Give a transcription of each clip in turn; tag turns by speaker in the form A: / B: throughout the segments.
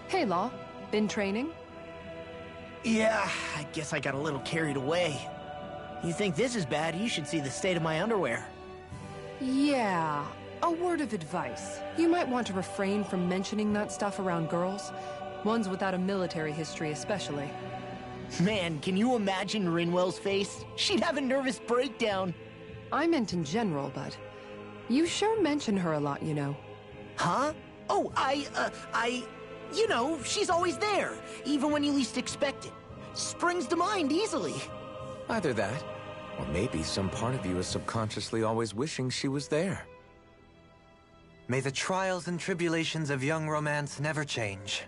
A: Hey, Law. Been training?
B: Yeah, I guess I got a little carried away. You think this is bad, you should see the state of my underwear.
A: Yeah. A word of advice. You might want to refrain from mentioning that stuff around girls. Ones without a military history especially.
B: Man, can you imagine Rinwell's face? She'd have a nervous breakdown.
A: I meant in general, but you sure mention her a lot, you know.
B: Huh? Oh, you know, she's always there, even when you least expect it. Springs to mind easily.
C: Either that, or maybe some part of you is subconsciously always wishing she was there.
D: May the trials and tribulations of young romance never change.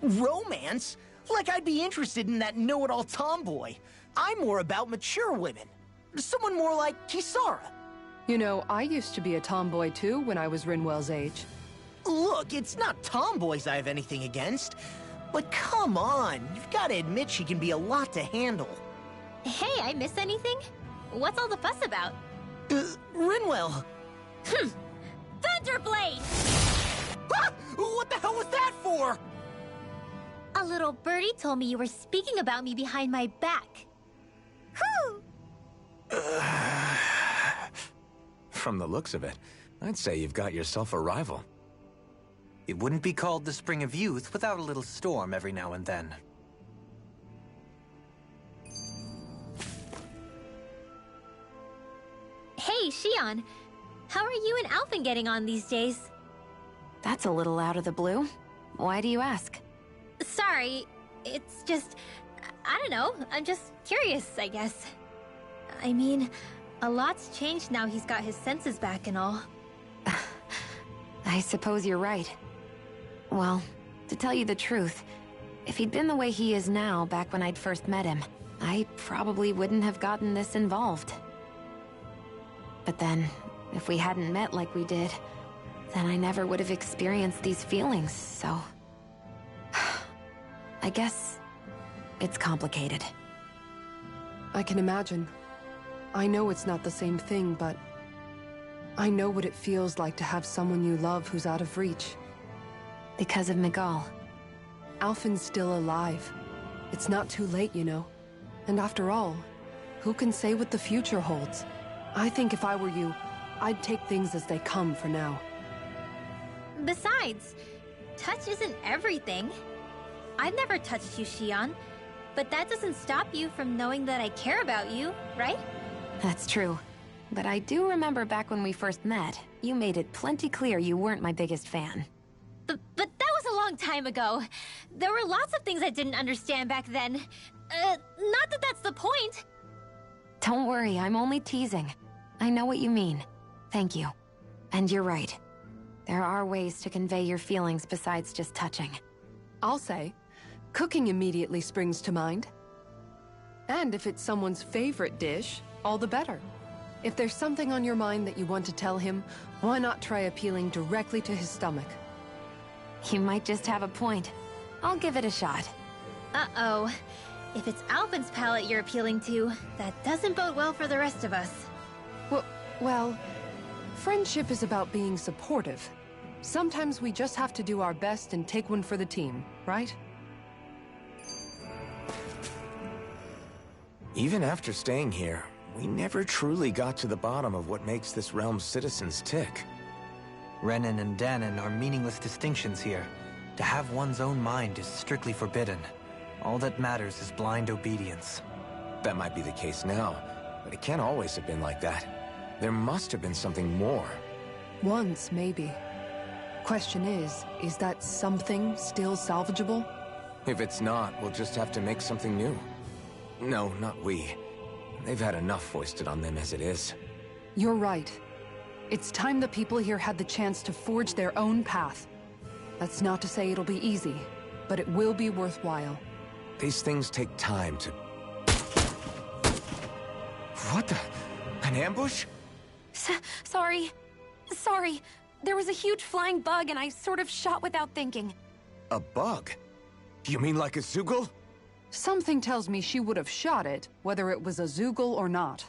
B: Romance? Like I'd be interested in that know-it-all tomboy. I'm more about mature women. Someone more like Kisara.
A: You know, I used to be a tomboy too when I was Rinwell's age.
B: Look, it's not tomboys I have anything against. But come on, you've got to admit she can be a lot to handle.
E: Hey, I miss anything? What's all the fuss about?
B: Rinwell.
E: Thunderblade!
B: Ah! What the hell was that for?
E: A little birdie told me you were speaking about me behind my back. Whew!
C: From the looks of it, I'd say you've got yourself a rival.
D: It wouldn't be called the Spring of Youth without a little storm every now and then.
E: Hey, Shion. How are you and Alphen getting on these days?
F: That's a little out of the blue. Why do you ask?
E: Sorry, it's just... I don't know, I'm just curious, I guess. I mean, a lot's changed now he's got his senses back and all.
F: I suppose you're right. Well, to tell you the truth, if he'd been the way he is now back when I'd first met him, I probably wouldn't have gotten this involved. But then, if we hadn't met like we did, then I never would have experienced these feelings, so... I guess it's complicated.
A: I can imagine. I know it's not the same thing, but I know what it feels like to have someone you love who's out of reach.
F: Because of Miguel.
A: Alphen's still alive. It's not too late, you know. And after all, who can say what the future holds? I think if I were you, I'd take things as they come for now.
E: Besides, touch isn't everything. I've never touched you, Shion, but that doesn't stop you from knowing that I care about you, right?
F: That's true. But I do remember back when we first met, you made it plenty clear you weren't my biggest fan.
E: But that was a long time ago. There were lots of things I didn't understand back then. Not that that's the point.
F: Don't worry, I'm only teasing. I know what you mean. Thank you. And you're right. There are ways to convey your feelings besides just touching.
A: I'll say, cooking immediately springs to mind. And if it's someone's favorite dish, all the better. If there's something on your mind that you want to tell him, why not try appealing directly to his stomach?
F: You might just have a point. I'll give it a shot.
E: Uh-oh. If it's Alphen's palate you're appealing to, that doesn't bode well for the rest of us.
A: Well, friendship is about being supportive. Sometimes we just have to do our best and take one for the team, right?
C: Even after staying here, we never truly got to the bottom of what makes this realm's citizens tick.
D: Renan and Danon are meaningless distinctions here. To have one's own mind is strictly forbidden. All that matters is blind obedience.
C: That might be the case now, but it can't always have been like that. There must have been something more.
A: Once, maybe. Question is that something still salvageable?
C: If it's not, we'll just have to make something new. No, not we. They've had enough foisted on them as it is.
A: You're right. It's time the people here had the chance to forge their own path. That's not to say it'll be easy, but it will be worthwhile.
C: These things take time to... What the... An ambush?
F: Sorry. There was a huge flying bug and I sort of shot without thinking.
C: A bug? You mean like a Zeugle?
A: Something tells me she would have shot it, whether it was a Zeugle or not.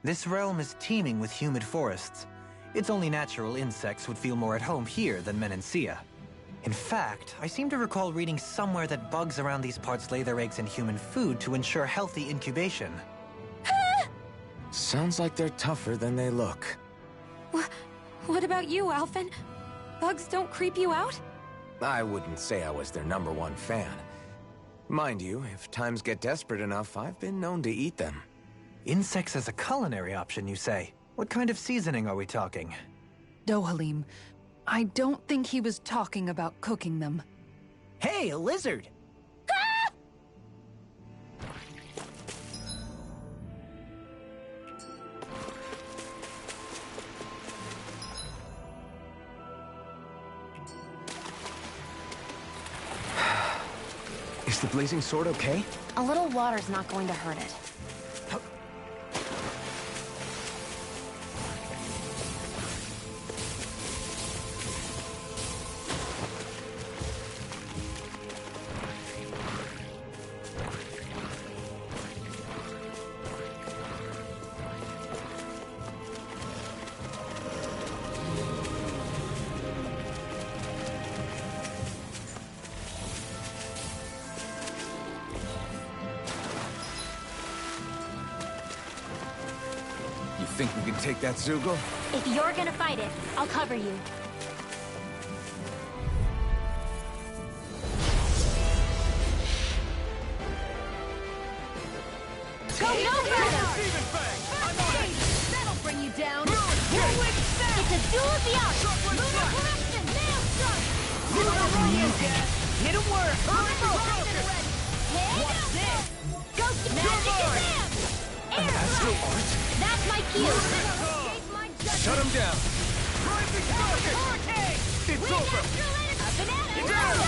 D: This realm is teeming with humid forests. It's only natural insects would feel more at home here than Menancia. In fact, I seem to recall reading somewhere that bugs around these parts lay their eggs in human food to ensure healthy incubation.
C: Sounds like they're tougher than they look.
F: What about you, Alphen? Bugs don't creep you out?
C: I wouldn't say I was their #1 fan. Mind you, if times get desperate enough, I've been known to eat them.
D: Insects as a culinary option, you say? What kind of seasoning are we talking?
A: Dohalim, I don't think he was talking about cooking them.
B: Hey, a lizard!
C: Is the blazing sword okay?
F: A little water's not going to hurt it.
C: You think we can take that Zoogle?
E: If you're gonna fight it, I'll cover you. Go no further!
A: That'll bring you down!
E: It's a duel of the arts! Lunar corruption! Nail strike!
B: Hit him where it hurts!
E: What's this? Go to magic exam! Air
C: Astral
E: strike!
C: art?
E: That's my cue!
C: Shut him down!
E: It's over! A banana!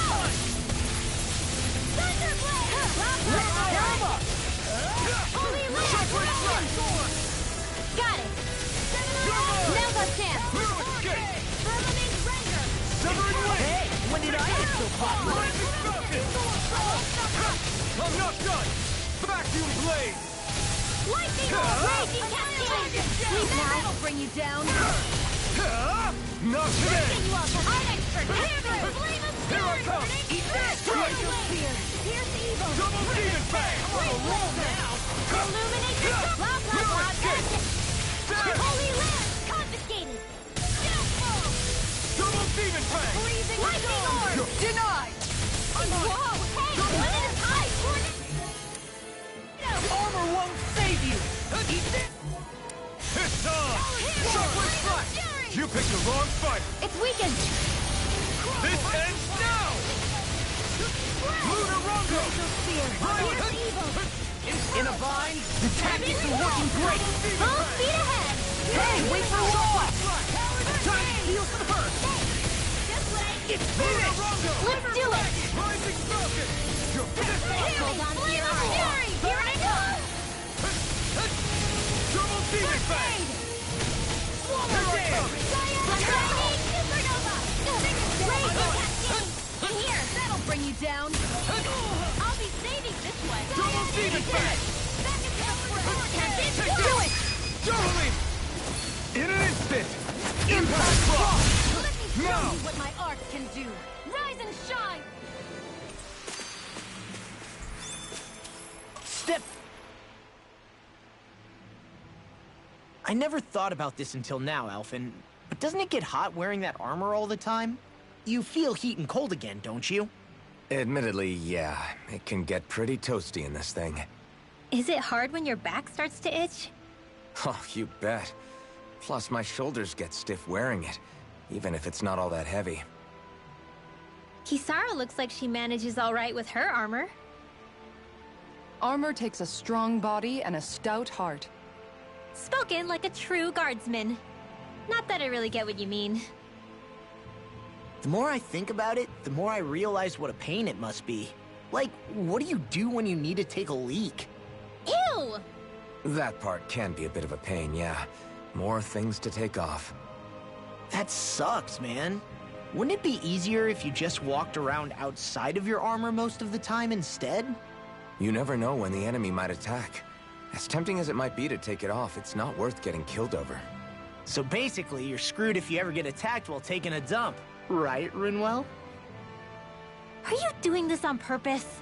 E: Thunderblade! Holy land! Got it! Nova Stamp! Firmament Render!
B: Hey, when did I get so popular?
C: I'm not done! Vacuum blade!
E: Lightning Bolt! Raging Cascade! Sleep now!
A: That'll bring you down!
C: Not today!
E: King Love! Art Expert! Flame of
C: Here I
E: Fury!
C: come!
E: Eat this!
A: Torrential Spear!
E: Pierce Evil!
C: Double Demon Fang!
E: Roll now! Illuminate the Blah, blah, blah,
C: Dead!
E: Holy Land! Confiscated! Downfall!
C: Double Demon Fang!
E: Freezing Lightning Orb!
A: Denied!
E: Whoa! Hey! One at a time!
B: Armor won't save you!
C: It's on! Shockwave Flash! You picked the wrong fight!
E: It's weakened!
C: This ends now! Lunar Rongo!
E: Pierce Evil!
B: In a bind? The tactics are working great!
E: Full speed ahead!
B: Hey, wait for what? Time to steal some hurt!
E: Just like...
B: It's finished!
E: Let's do it!
C: Rising Falcon! You're finished!
E: Hold on to your Fury! Here I come!
C: Double Demon Fang!
E: Lightning Supernova! Raging Cascade! In here!
A: That'll bring you down!
E: I'll be saving this one!
C: Double Demon Fang!
E: Back into the front! Do it!
C: Totally! In an instant! Impact Block!
A: Let me show
C: Now!
A: you what my art can do! Rise and shine!
B: Step! I never thought about this until now, Alphen, but doesn't it get hot wearing that armor all the time? You feel heat and cold again, don't you?
C: Admittedly, yeah. It can get pretty toasty in this thing.
E: Is it hard when your back starts to itch?
C: Oh, you bet. Plus, my shoulders get stiff wearing it, even if it's not all that heavy.
E: Kisara looks like she manages all right with her armor.
A: Armor takes a strong body and a stout heart.
E: Spoken like a true guardsman. Not that I really get what you mean.
B: The more I think about it, the more I realize what a pain it must be. Like, what do you do when you need to take a leak?
E: Ew!
C: That part can be a bit of a pain, yeah. More things to take off.
B: That sucks, man. Wouldn't it be easier if you just walked around outside of your armor most of the time instead?
C: You never know when the enemy might attack. As tempting as it might be to take it off, it's not worth getting killed over.
B: So basically, you're screwed if you ever get attacked while taking a dump. Right, Rinwell?
E: Are you doing this on purpose?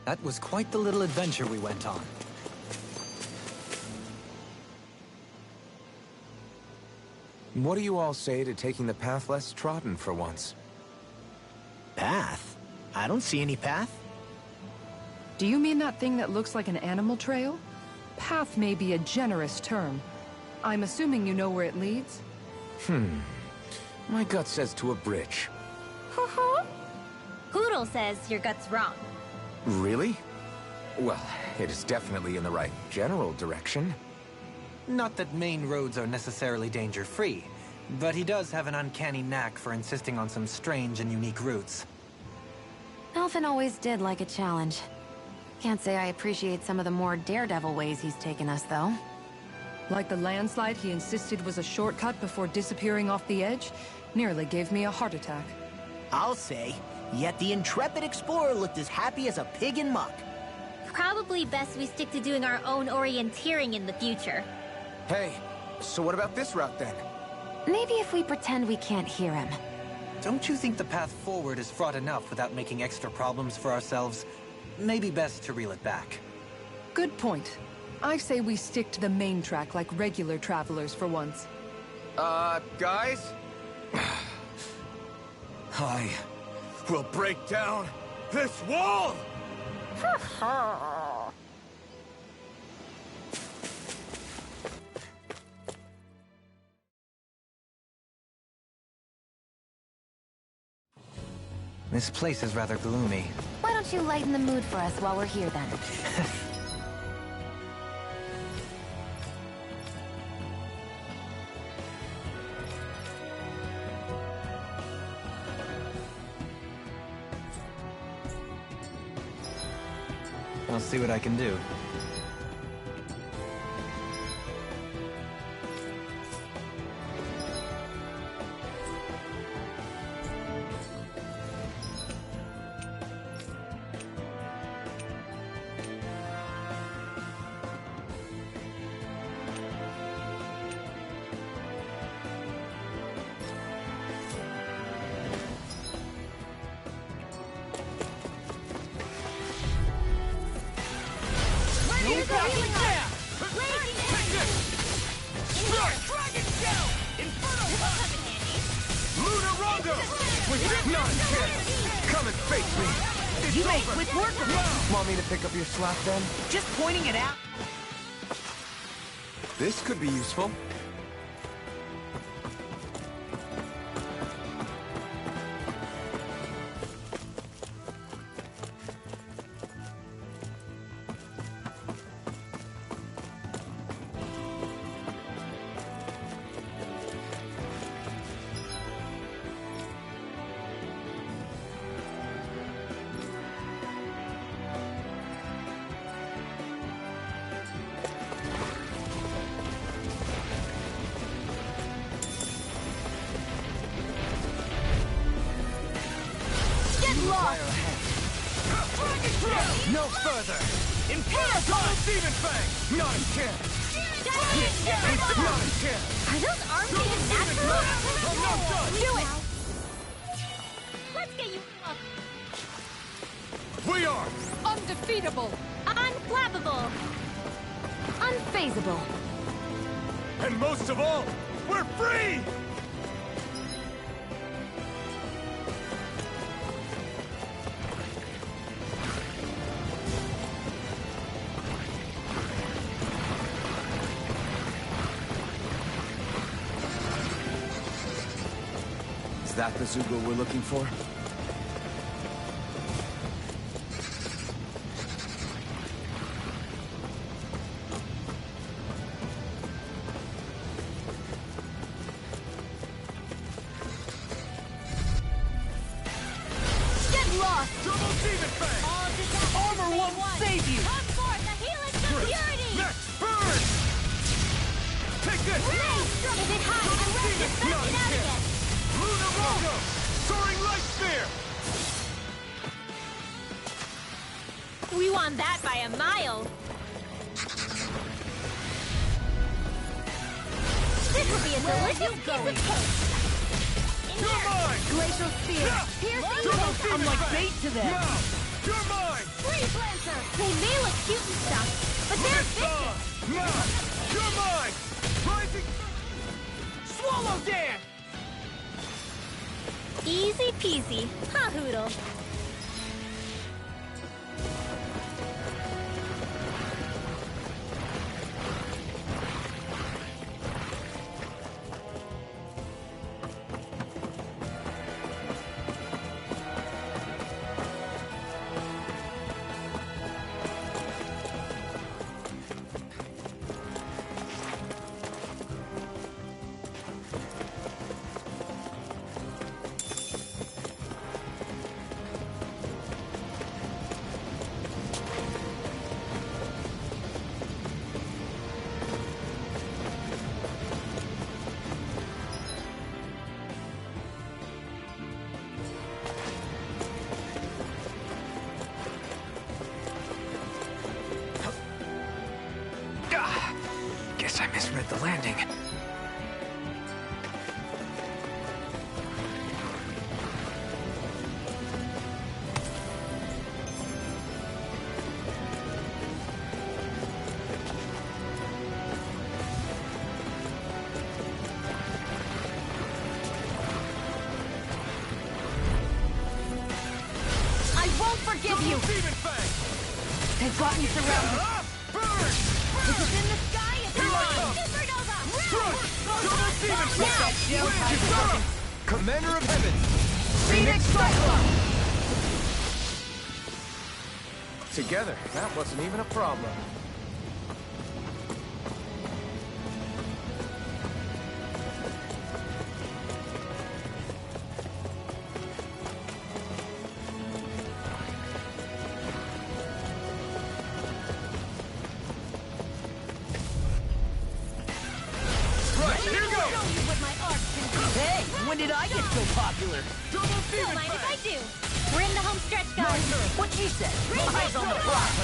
D: That was quite the little adventure we went on.
C: What do you all say to taking the path less trodden for once?
B: Path? I don't see any path.
A: Do you mean that thing that looks like an animal trail? Path may be a generous term. I'm assuming you know where it leads?
C: My gut says to a bridge.
E: Poodle says your gut's wrong.
C: Really? Well, it is definitely in the right general direction.
D: Not that main roads are necessarily danger-free, but he does have an uncanny knack for insisting on some strange and unique routes.
F: Alphen always did like a challenge. Can't say I appreciate some of the more daredevil ways he's taken us, though.
A: Like the landslide he insisted was a shortcut before disappearing off the edge? Nearly gave me a heart attack.
B: I'll say, yet the intrepid explorer looked as happy as a pig in muck.
E: Probably best we stick to doing our own orienteering in the future.
C: Hey, so what about this route then?
F: Maybe if we pretend we can't hear him.
D: Don't you think the path forward is fraught enough without making extra problems for ourselves? Maybe best to reel it back.
A: Good point. I say we stick to the main track like regular travelers for once.
C: Guys? I will break down this wall!
D: This place is rather gloomy.
F: Why don't you lighten the mood for us while we're here, then?
D: I'll see what I can do.
B: You make quick work of it!
C: Want me to pick up your slack then?
B: Just pointing it out.
C: This could be useful.
B: No further! Imperial Demon Fang!
C: Not a chance!
E: Not
C: Not a chance!
E: Are those arms even natural? Do it! Let's get you up.
C: We are!
A: Undefeatable!
E: Unflappable!
F: Unfazable.
C: And most of all, we're free! Is that the Zoogle we're looking for?
G: Take this!
E: If it hides, the rest is back it out again!
G: Luna Rogo! Soaring Light Sphere!
E: We won that by a mile! This will be a delicious piece of cake!
G: You're mine!
A: Glacial Spear! Piercing bolt! I'm like bait to them!
G: Now! You're mine!
E: Freeze Lancer! They may look cute and stuff, but they're vicious!
G: Now! You're mine! Rising...
B: Swallow Dance!
E: Easy peasy, huh, Hoodle?
C: Guess I misread the landing.
A: I won't forgive you!
G: Demon Fang!
A: They've got me surrounded!
G: Burn!
A: Is it in the sky?
G: Here I come! Crush! Double Demon Fang! Commander of Heaven!
A: Phoenix Cyclone!
C: Together, that wasn't even a problem.
B: Hey, when did I get so popular?
G: Double
E: Don't
G: Demon
E: mind if I
G: Fang!
E: do. We're in the home stretch, guys.
B: What she said? Eyes on the prize.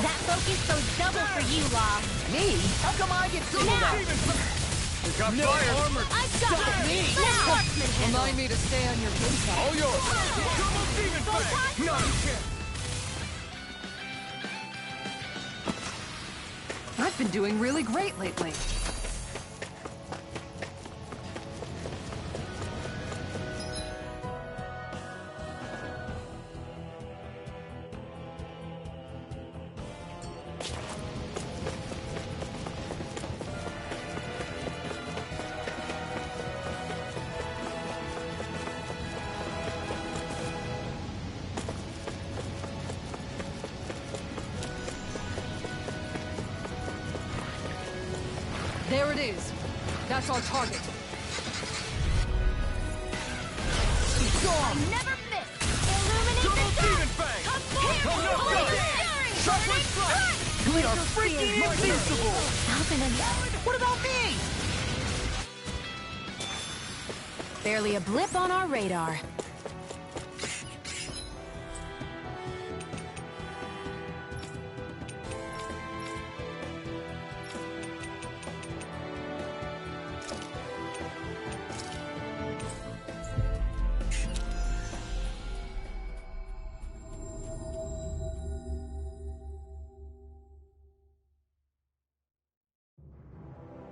E: That focus goes double for you, Law.
B: Me? How come I get singled out?
G: Demon Fang! We got fire! Armored!
E: I've got it.
B: me.
E: Let Marksman handle.
A: Remind me to stay on your good side.
G: All yours! Double Demon Fang! No, you can't!
A: I've been doing really great lately. There it is. That's our target.
E: Never miss. Illuminate
G: Double
E: the
G: Demon
E: dark.
G: Fang!
E: Come forward.
G: no,
E: Holy
G: no.
E: Fury.
G: Sharply strike!
B: We are freaking invincible!
E: Falcon and
B: What about me?
F: Barely a blip on our radar.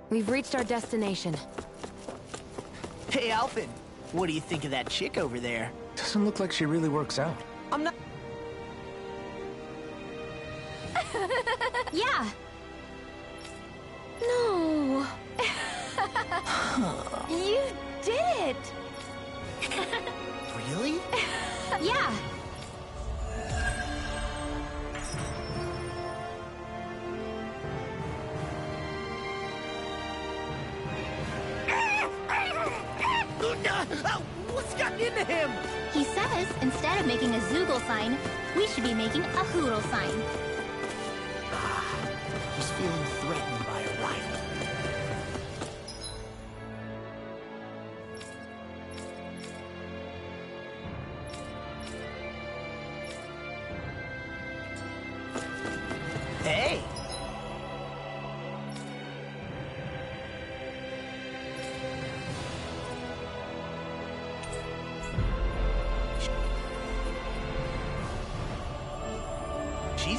F: We've reached our destination.
B: Hey, Alphen. What do you think of that chick over there?
C: Doesn't look like she really works out.
B: I'm not...
E: yeah.
F: No.
E: You did it.
B: Really?
E: Yeah.
B: What's gotten into him?
E: He says instead of making a Zoogle sign, we should be making a Hoodle sign.
B: He's feeling threatened by a rival.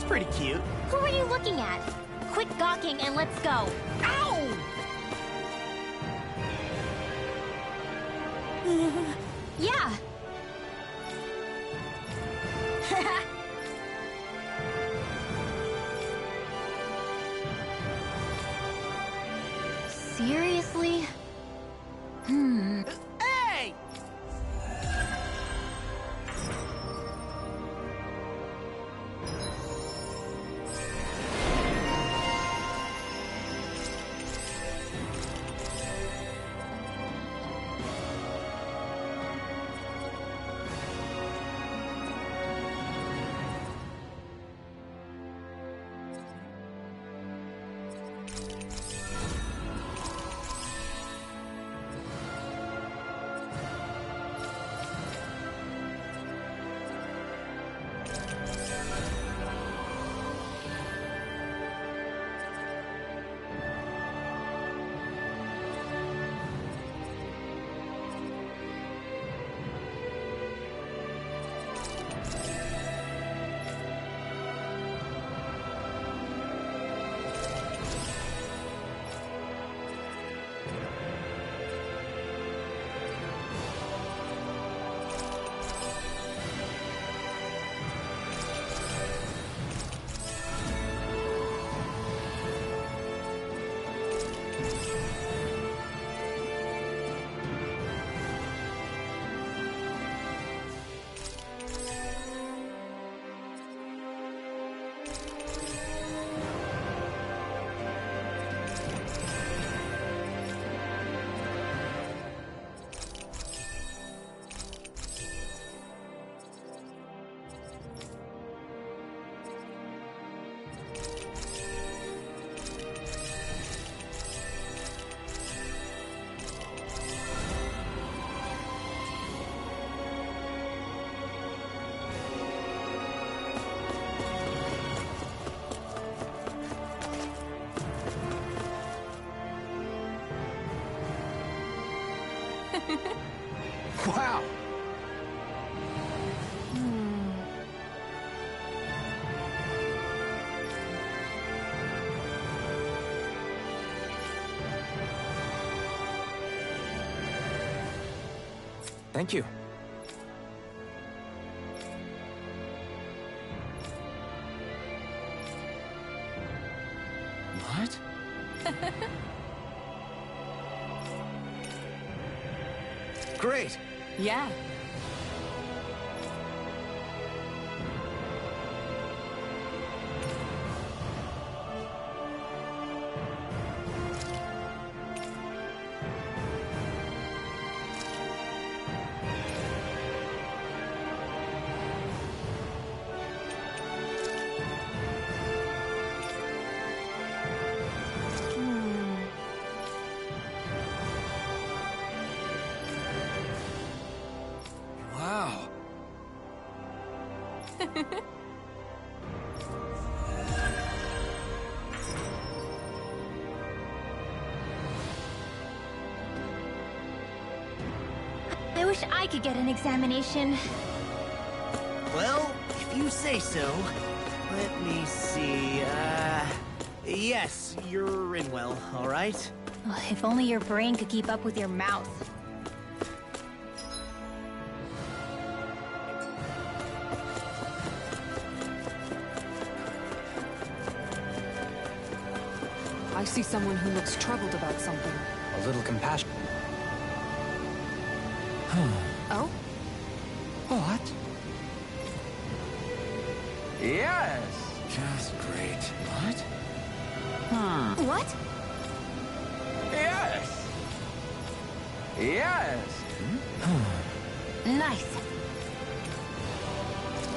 B: pretty cute.
E: Who are you looking at? Quit gawking and let's go.
B: Ow!
E: Yeah. Seriously?
B: Hey!
C: Wow! Thank you. What? Great!
A: Yeah.
C: Wow!
E: I wish I could get an examination.
B: Well, if you say so. Let me see, yes, you're in well, all right?
E: Ugh, if only your brain could keep up with your mouth.
A: I see someone who looks troubled about something.
D: A little compassion.
A: Oh?
D: What?
C: Yes! Just great. What?
E: What?
C: Yes! Yes!
F: Nice.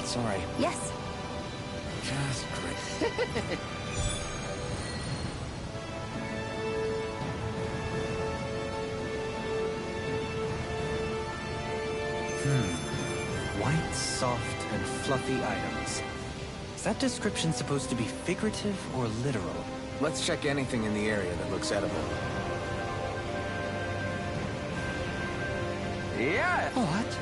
C: Sorry.
F: Yes.
C: Just great.
D: White, soft, and fluffy items. Is that description supposed to be figurative or literal?
C: Let's check anything in the area that looks edible. Yeah!
D: What?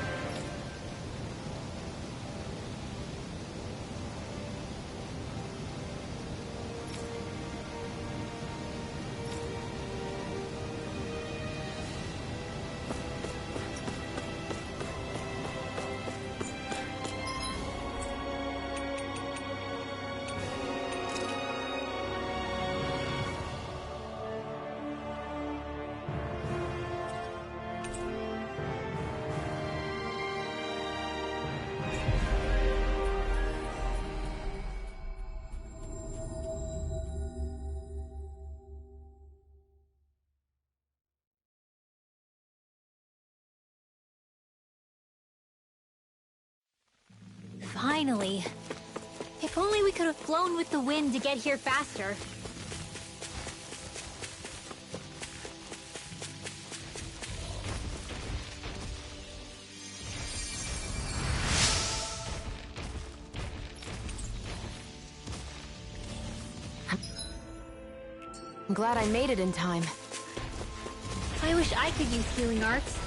E: Finally. If only we could have flown with the wind to get here faster.
F: I'm glad I made it in time.
E: I wish I could use healing arts.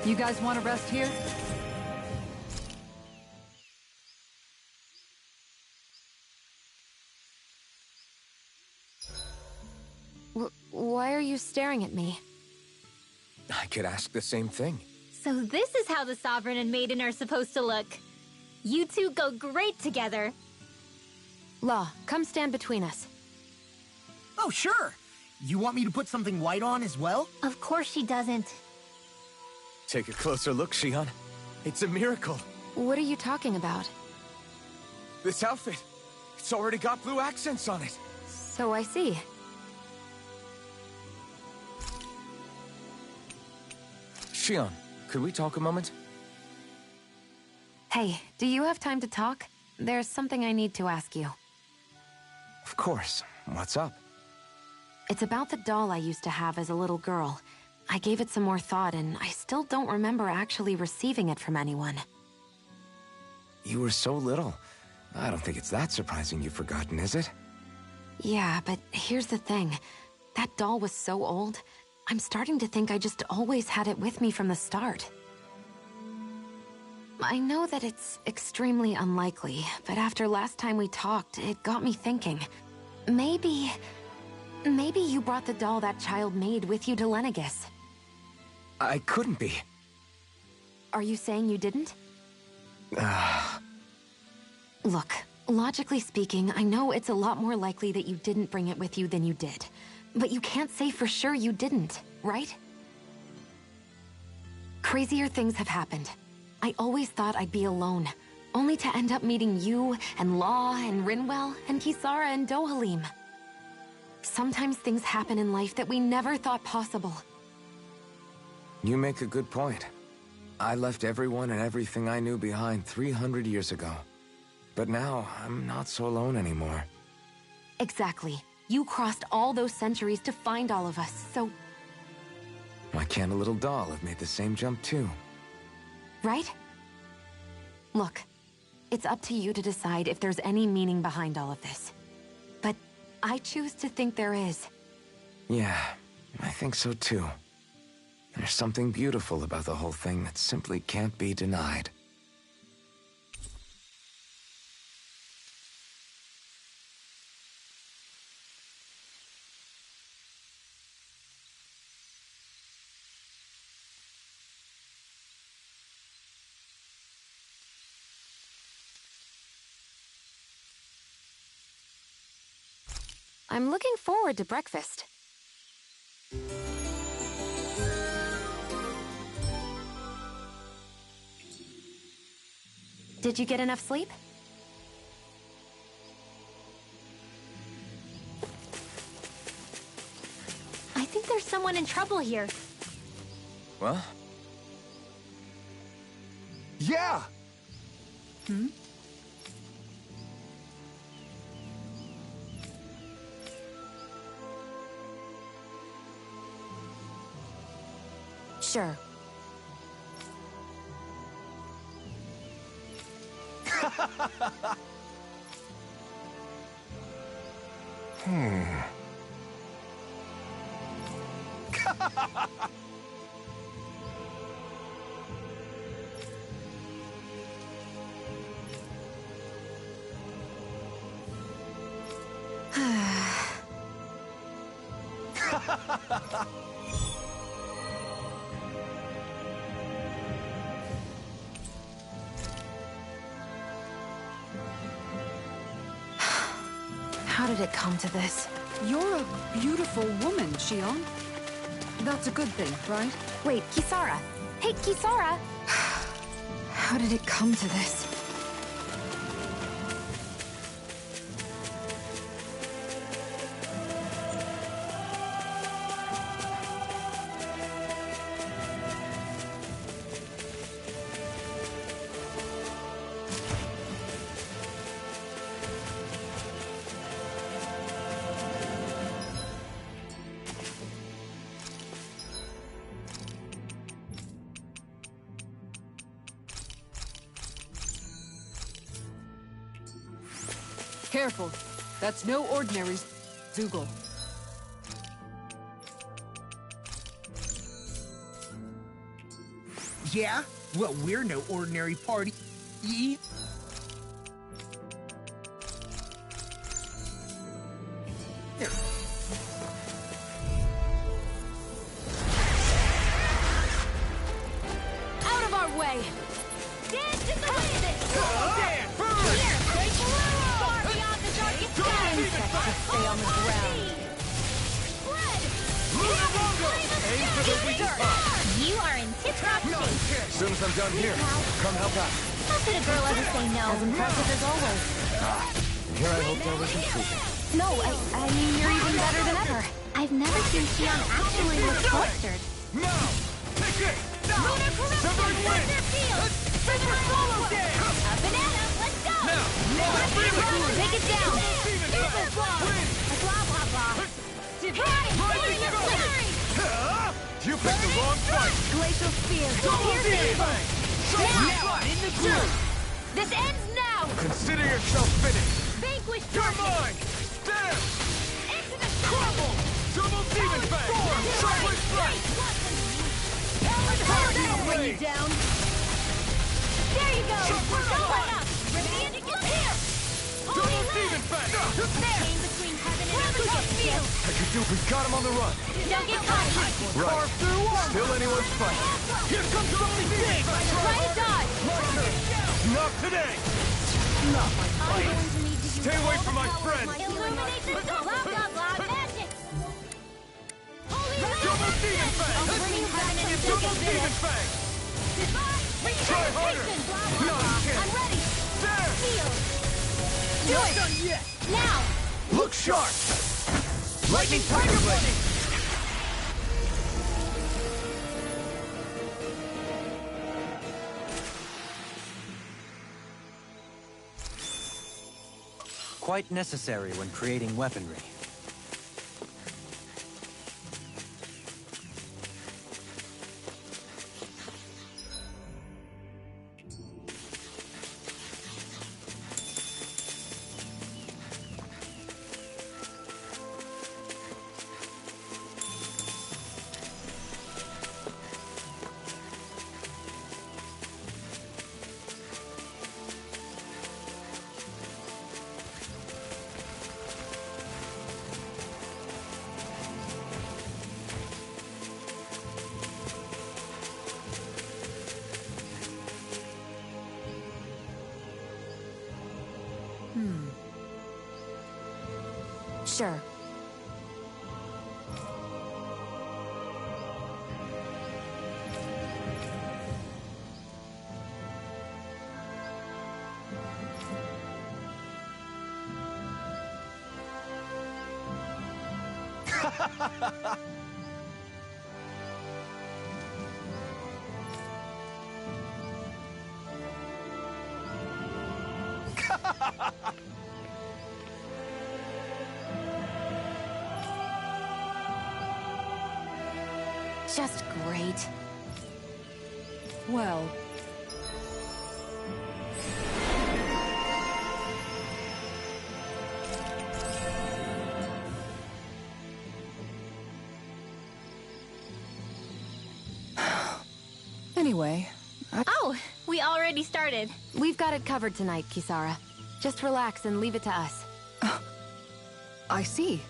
H: You guys want to rest here?
F: Why are you staring at me?
C: I could ask the same thing.
E: So this is how the Sovereign and Maiden are supposed to look. You two go great together.
F: Law, come stand between us.
B: Oh, sure. You want me to put something white on as well?
E: Of course she doesn't.
C: Take a closer look, Shion. It's a miracle.
F: What are you talking about?
C: This outfit, it's already got blue accents on it.
F: So I see.
C: Shion, could we talk a moment?
F: Hey, do you have time to talk? There's something I need to ask you.
C: Of course. What's up?
F: It's about the doll I used to have as a little girl. I gave it some more thought, and I still don't remember actually receiving it from anyone.
C: You were so little. I don't think it's that surprising you've forgotten, is it?
F: Yeah, but here's the thing. That doll was so old, I'm starting to think I just always had it with me from the start. I know that it's extremely unlikely, but after last time we talked, it got me thinking. Maybe you brought the doll that child made with you to Lenegis.
C: I couldn't be.
F: Are you saying you didn't? Look, logically speaking, I know it's a lot more likely that you didn't bring it with you than you did. But you can't say for sure you didn't, right? Crazier things have happened. I always thought I'd be alone, only to end up meeting you, and Law, and Rinwell, and Kisara, and Dohalim. Sometimes things happen in life that we never thought possible.
C: You make a good point. I left everyone and everything I knew behind 300 years ago. But now, I'm not so alone anymore.
F: Exactly. You crossed all those centuries to find all of us, so...
C: Why can't a little doll have made the same jump too?
F: Right? Look, it's up to you to decide if there's any meaning behind all of this. But I choose to think there is.
C: Yeah, I think so too. There's something beautiful about the whole thing that simply can't be denied.
F: I'm looking forward to breakfast. Did you get enough sleep?
E: I think there's someone in trouble here.
C: Well?
G: Yeah!
H: Hmm?
F: Sure. How did it come to this?
H: You're a beautiful woman, Shion. That's a good thing, right?
F: Wait, Kisara. Hey, Kisara! How did it come to this?
H: Careful. That's no ordinary Zoogle.
B: Yeah? Well, we're no ordinary party.
F: Out of our way!
E: Dance in the wind!
B: Dance!
E: Here! Far beyond the darkest sky!
F: Stay on the ground.
E: Spread!
G: Aim for the weak spot.
E: You are in tip-top shape!
C: As soon as I'm done here, come help out.
E: How could a girl ever say no?
F: As impressive as always.
C: Here I hoped I was improving.
F: No, I mean, you're even better than ever.
E: I've never seen Shion actually look flustered.
G: Now! Take it! Now!
E: Lunar corruption!
G: Severed wind!
E: Thunder field! Super solo dance! A banana! Let's go!
G: Now!
E: Take it down!
G: Demon
E: Super
G: Fang!
E: blow!
G: Wind!
E: Blah blah blah! Divine!
G: Rising
E: Fire!
G: Strike! You picked the wrong fight!
F: Glacial Spear.
G: Double Demon Fang!
E: Now!
G: In the groove!
E: This ends now!
C: Consider yourself finished.
E: Vanquish
G: You're
E: darkness!
G: mine! Stand!
E: Into the
G: Crumble! Double Demon Fang! Sharply strike!
E: Bring
G: Blade!
E: you down! There you go! Don't let up! Radiant is here!
G: Double Demon Fang!
E: There! In between heaven and earth! Field!
C: I could do, we got him on the run.
E: Don't get caught!
C: Right. Still anyone's fight.
G: Here comes something big!
E: Try to dodge!
G: Not today!
E: I'm going to need to use
G: Stay away
E: all
G: from
E: the
G: my
E: power of
G: friend.
E: my Illuminate the blah blah blah magic! Holy
G: Double Demon Fang!
E: I'm bringing heaven and earth
G: Double
E: into
G: Demon
E: this!
G: Fang!
E: Divine
G: Try harder!
E: representation! Blah
G: No,
E: blah blah!
G: you can't.
E: I'm ready!
G: There!
E: Field!
G: Do it! Done yet!
E: Now!
C: Look sharp.
G: Lightning Tiger Blade!
D: Quite necessary when creating weaponry.
F: Sure. Just great.
H: Well, anyway,
E: Oh, we already started.
F: We've got it covered tonight, Kisara. Just relax and leave it to us.
A: I see.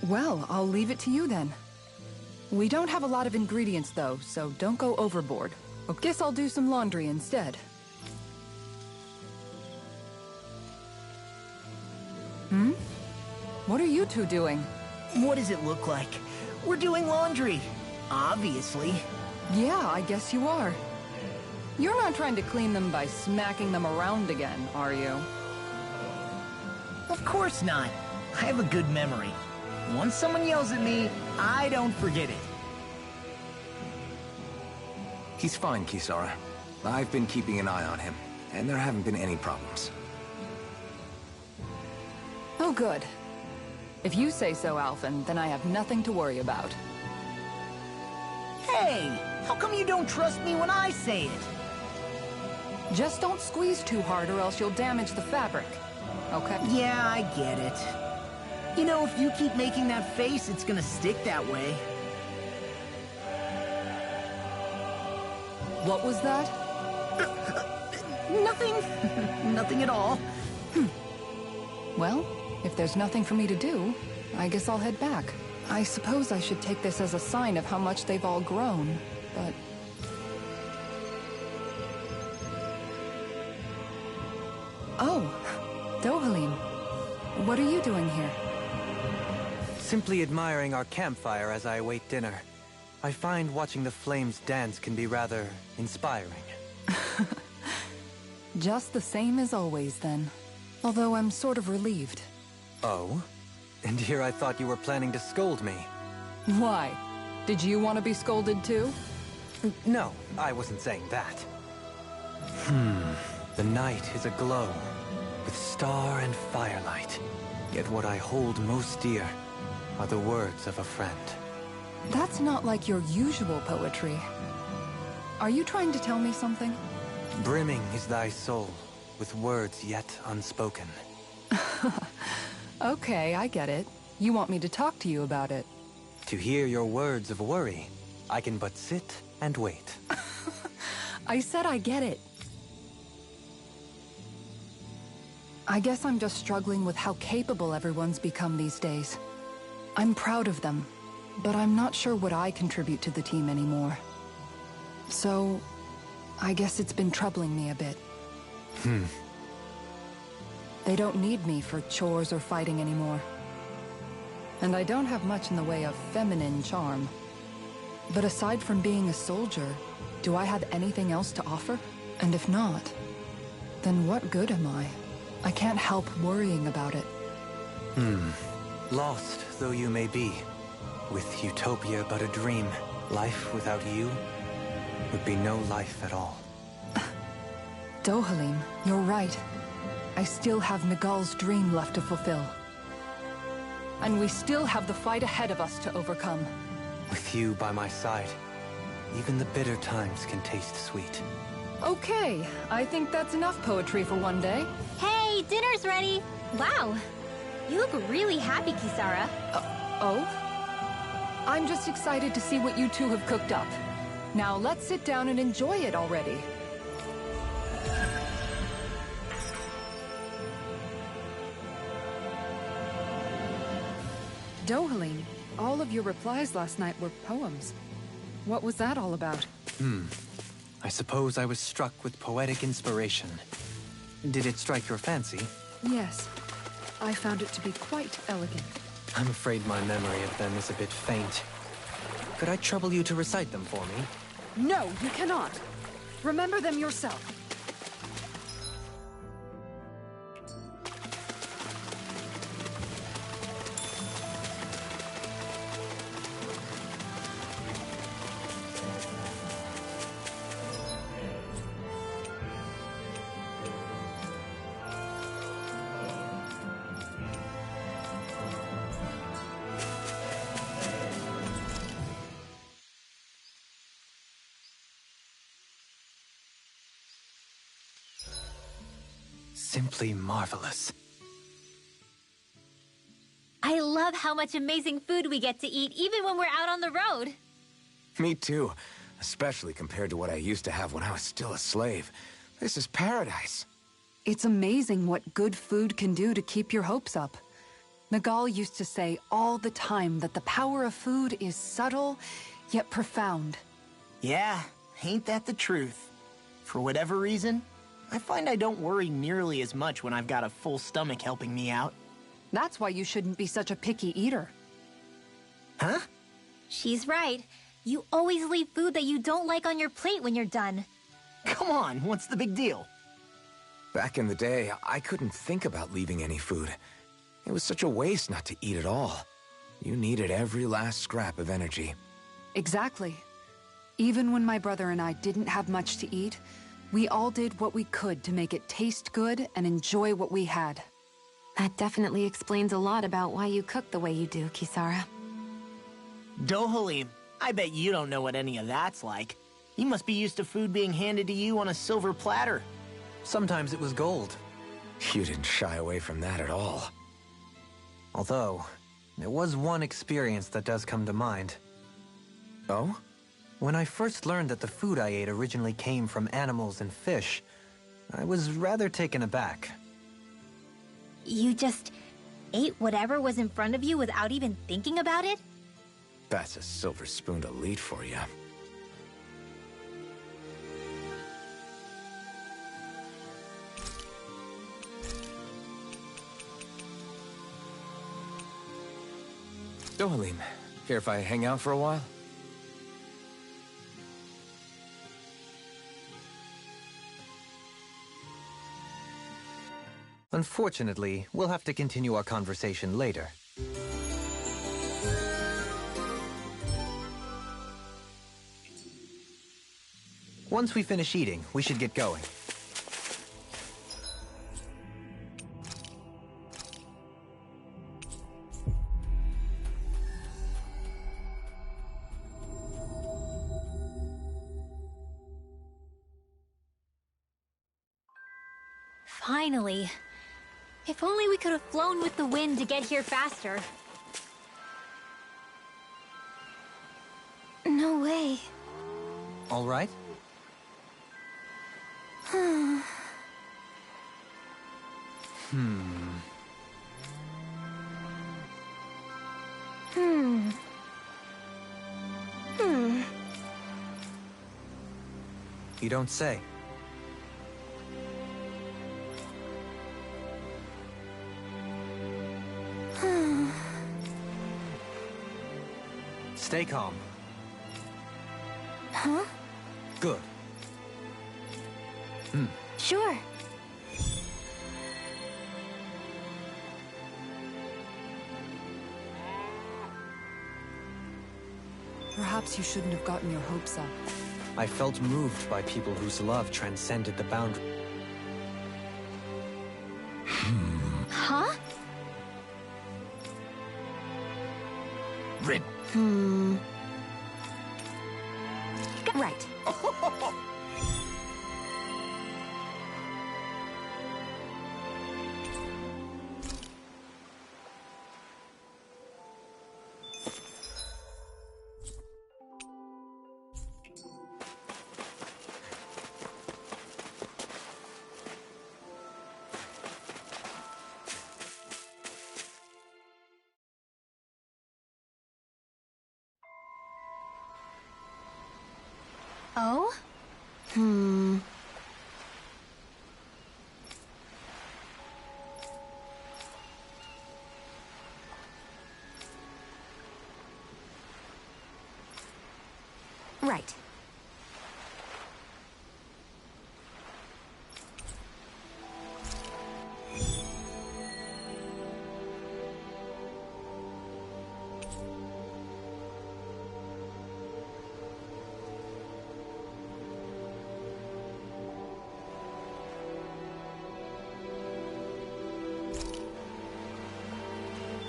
A: Well, I'll leave it to you then. We don't have a lot of ingredients though, so don't go overboard. I guess I'll do some laundry instead.
H: What are you two doing?
B: What does it look like? We're doing laundry. Obviously.
H: Yeah, I guess you are. You're not trying to clean them by smacking them around again, are you?
B: Of course not. I have a good memory. Once someone yells at me, I don't forget it.
C: He's fine, Kisara. I've been keeping an eye on him, and there haven't been any problems.
H: Oh, good. If you say so, Alphen, then I have nothing to worry about.
B: Hey! How come you don't trust me when I say it?
H: Just don't squeeze too hard or else you'll damage the fabric. Okay?
B: Yeah, I get it. You know, if you keep making that face, it's gonna stick that way.
H: What was that?
B: Nothing. Nothing at all.
H: Well, if there's nothing for me to do, I guess I'll head back. I suppose I should take this as a sign of how much they've all grown, but... Oh, Dohalim. What are you doing here?
D: Simply admiring our campfire as I await dinner. I find watching the flames dance can be rather inspiring.
H: Just the same as always, then. Although I'm sort of relieved.
D: Oh? And here I thought you were planning to scold me.
H: Why? Did you want to be scolded too?
D: No, I wasn't saying that. The night is aglow with star and firelight. Yet what I hold most dear are the words of a friend.
H: That's not like your usual poetry. Are you trying to tell me something?
D: Brimming is thy soul with words yet unspoken.
H: Okay, I get it. You want me to talk to you about it.
D: To hear your words of worry, I can but sit and wait.
H: I said I get it. I guess I'm just struggling with how capable everyone's become these days. I'm proud of them, but I'm not sure what I contribute to the team anymore. So, I guess it's been troubling me a bit. They don't need me for chores or fighting anymore. And I don't have much in the way of feminine charm. But aside from being a soldier, do I have anything else to offer? And if not, then what good am I? I can't help worrying about it.
D: Lost though you may be, with utopia but a dream, life without you would be no life at all.
H: Dohalim, you're right. I still have Nagal's dream left to fulfill. And we still have the fight ahead of us to overcome.
D: With you by my side, even the bitter times can taste sweet.
H: Okay, I think that's enough poetry for one day.
E: Hey, dinner's ready! Wow, you look really happy, Kisara.
H: Oh? I'm just excited to see what you two have cooked up. Now let's sit down and enjoy it already. Dohalim, all of your replies last night were poems. What was that all about?
D: I suppose I was struck with poetic inspiration. Did it strike your fancy?
H: Yes, I found it to be quite elegant.
D: I'm afraid my memory of them is a bit faint. Could I trouble you to recite them for me?
H: No, you cannot. Remember them yourself.
D: Simply marvelous.
E: I love how much amazing food we get to eat even when we're out on the road.
C: Me too. Especially compared to what I used to have when I was still a slave. This is paradise.
H: It's amazing what good food can do to keep your hopes up. Nagal used to say all the time that the power of food is subtle, yet profound.
B: Yeah, ain't that the truth? For whatever reason, I find I don't worry nearly as much when I've got a full stomach helping me out.
H: That's why you shouldn't be such a picky eater.
B: Huh?
E: She's right. You always leave food that you don't like on your plate when you're done.
B: Come on, what's the big deal?
C: Back in the day, I couldn't think about leaving any food. It was such a waste not to eat at all. You needed every last scrap of energy.
H: Exactly. Even when my brother and I didn't have much to eat, we all did what we could to make it taste good and enjoy what we had.
F: That definitely explains a lot about why you cook the way you do, Kisara.
B: Dohalim, I bet you don't know what any of that's like. You must be used to food being handed to you on a silver platter.
D: Sometimes it was gold.
C: You didn't shy away from that at all.
D: Although, there was one experience that does come to mind.
C: Oh?
D: When I first learned that the food I ate originally came from animals and fish, I was rather taken aback.
E: You just ate whatever was in front of you without even thinking about it?
C: That's a silver-spooned elite for you. Dohalim, care if I hang out for a while?
D: Unfortunately, we'll have to continue our conversation later. Once we finish eating, we should get going.
E: Finally. If only we could have flown with the wind to get here faster. No way.
D: All right? You don't say. Stay calm.
E: Huh?
D: Good.
E: Sure.
H: Perhaps you shouldn't have gotten your hopes up.
D: I felt moved by people whose love transcended the boundary.
E: Huh?
C: Rid.
F: Right.
E: Oh?
F: Right.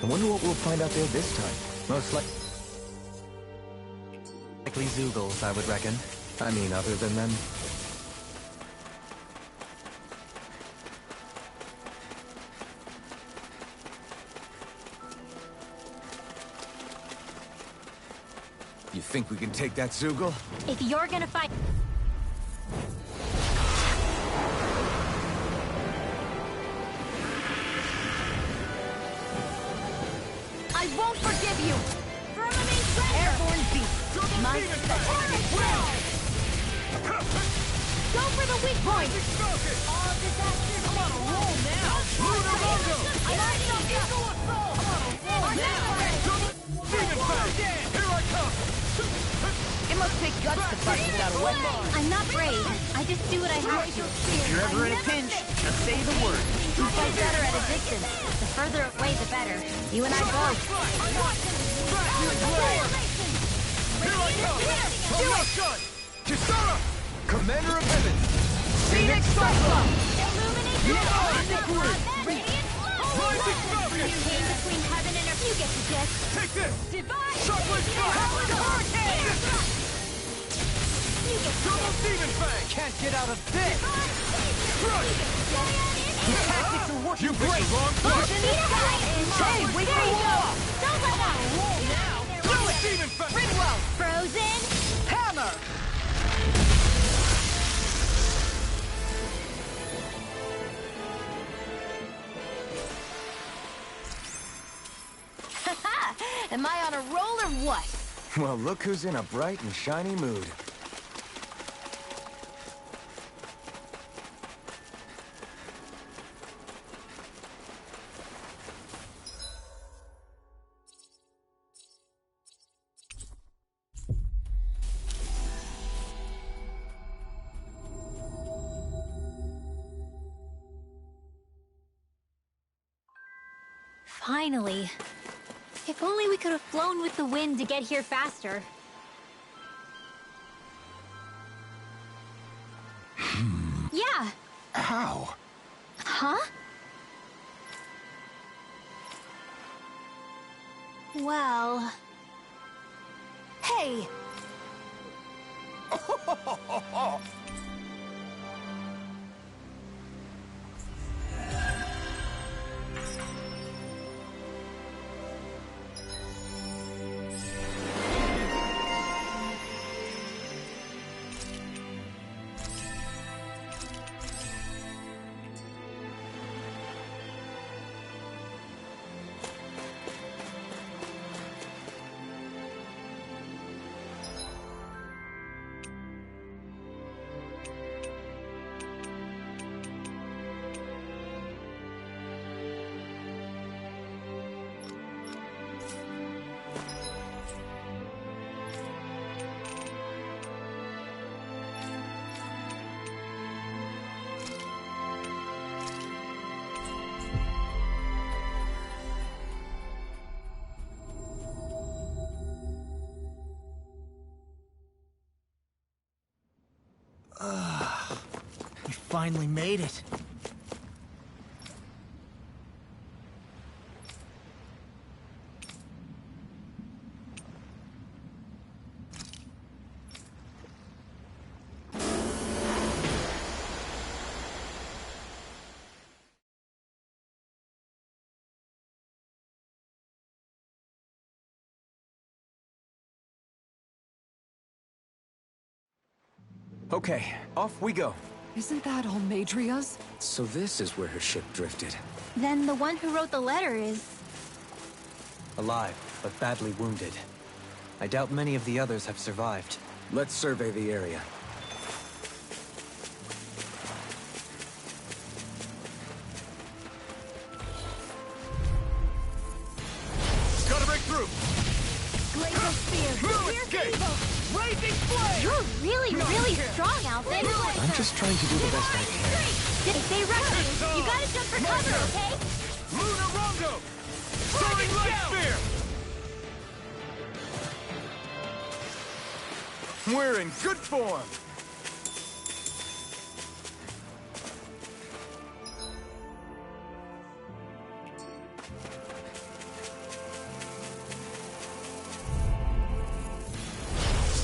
C: I wonder what we'll find out there this time.
D: Most likely Zeugles, I would reckon.
C: I mean, other than them. You think we can take that Zeugle?
E: If you're gonna fight... I won't forgive you! Airborne beast! My Go for the weak point!
G: All disasters come on, roll now! Lunar Rondo! Here I come!
I: It must take guts to fight without a weapon.
E: I'm not brave. I just do what I have to.
B: If you're ever in a pinch, just say the word.
E: You fight better at a distance. The further away, the better. You and I both.
G: Here I come! Do it! Kisara! Commander of Heavens! Phoenix Cyclone! Rising Falcon!
E: Came between heaven and earth. You get the gist.
G: Take this!
E: Divine!
G: Chocolate Hurricane! Double Demon Fang!
I: Can't get out of this!
G: Crush!
I: The tactics are working
G: You
I: great!
G: picked the wrong place!
I: Hey, wait for a wall!
E: Don't let up!
G: Double Demon Fang!
I: Ridwell!
E: Frozen!
I: Hammer!
F: Am I on a roll or what?
C: Well, look who's in a bright and shiny mood.
E: Finally. If only we could have flown with the wind to get here faster. Yeah.
C: How?
E: Huh? Well... Hey!
B: You finally made it.
C: Okay, off we go.
A: Isn't that all Madria's?
C: So this is where her ship drifted.
E: Then the one who wrote the letter is...
D: Alive, but badly wounded. I doubt many of the others have survived.
C: Let's survey the area.
G: Gotta break through!
E: Glacial Spear!
G: Move escape! Raging Flame!
E: You're really strong, Alfred!
C: I'm just trying to do the best I can.
E: If they rush you, you gotta jump for cover, okay?
G: Lunar Rondo! Soaring Light Spear! We're in good form!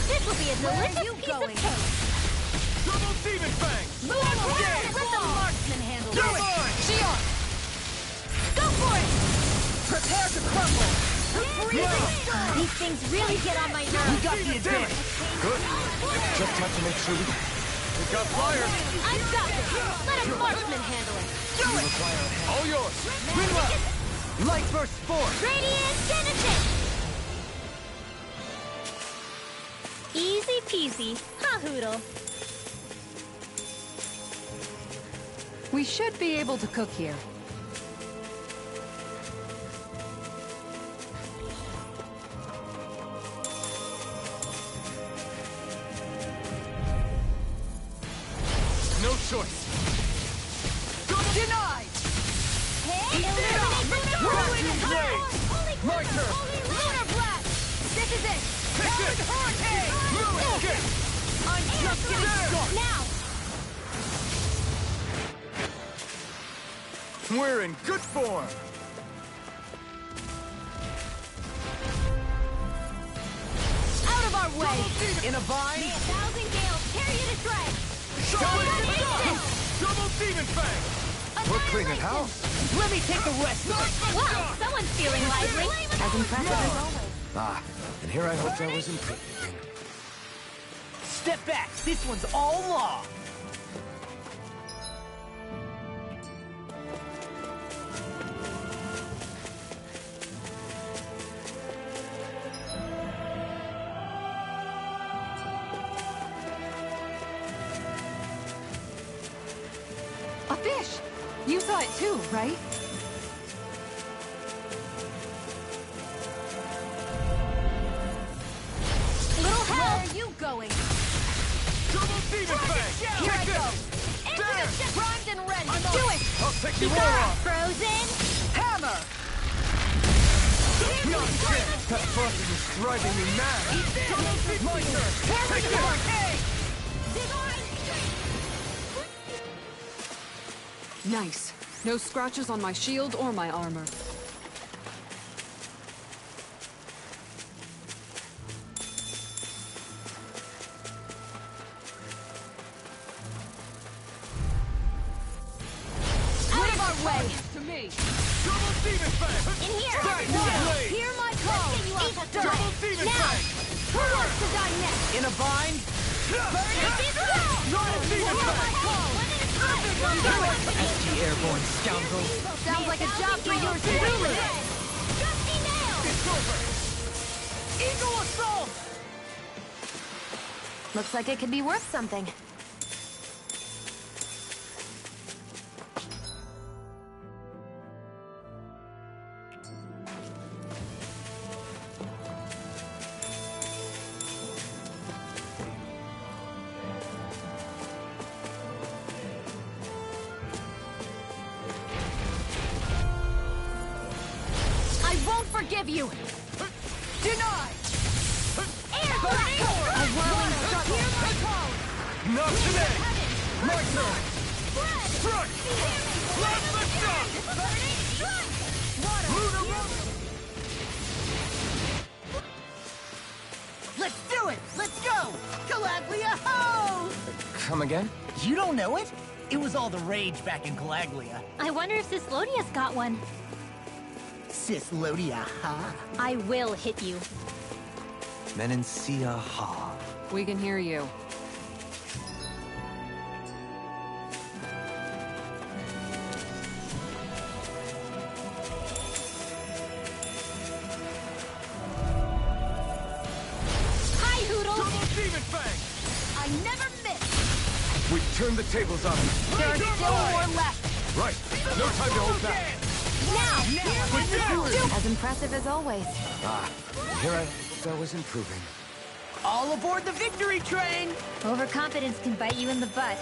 E: This will be a delicious piece of cake!
G: Double Demon Fang!
E: Let the marksman handle it!
G: You're mine!
I: Xion!
E: Go for it!
I: Prepare to crumble!
E: These things really get on my nerves.
I: We got the advantage!
C: Good. Just have to make sure we...
G: We got fire!
E: I've got this! Let a marksman handle it!
G: All yours!
I: Rinwell! Light Burst Force!
E: Radiant Genesis! Easy peasy. Ha, Hoodle.
H: We should be able to cook here.
G: No choice.
I: Denied!
G: My turn.
I: Lunar Blast! This is it!
G: Take it!
I: Hurricane!
G: Lunar kick!
I: I'm just getting started! Now!
G: We're in good form.
I: Out of our way!
G: In a vine.
I: The 1,000 gales carry it ashray!
G: Double demon fang. We're cleaning house.
I: Let me take the rest of it!
E: Well, someone's feeling lively.
F: As impressive as always.
C: Ah, and here I hoped I was improving.
B: Step back. This one's all law.
H: A fish! You saw it too, right?
I: Little hell! Where are you going?
G: Double demon fang.
I: Here I
G: Take
I: go!
G: it.
I: Into the ship! Primed and ready!
G: I'm
I: Do
G: up.
I: it!
G: I'll take you all off.
E: Frozen.
I: Hammer!
G: Not again. That frosting is driving me mad. My turn. Take it.
H: Nice. No scratches on my shield or my armor.
I: Out of our way!
H: To me!
G: Double demon fang.
E: In here.
G: Back to blade.
I: Hear my call!
G: Double demon fang.
I: Who wants to die next?
B: In a bind.
G: Double demon fang.
D: SG airborne scoundrel.
I: Sounds like a job for yours truly!
G: It's over.
I: Eagle assault!
F: Looks like it could be worth something.
I: I won't forgive you! Denied!
E: Air blast.
I: A whirling struggle! Hear my call!
G: Not today. My turn. Struck. Last lift up. Lunar roll.
B: Let's do it. Let's go. Calaglia ho!
C: Come again?
B: You don't know it? It was all the rage back in Calaglia.
E: I wonder if Cislodia's got one.
B: Cislodia, huh?
E: I will hit you.
D: Menencia Ha.
H: We can hear you.
I: Hi, Hoodle!
G: Double demon fang.
I: I never miss!
C: We turned the tables on him.
I: There are still more left!
C: Right. No time to hold back.
I: Now!
F: As impressive as always.
C: Ah, and here I hoped I was improving.
B: All aboard the victory train!
E: Overconfidence can bite you in the butt.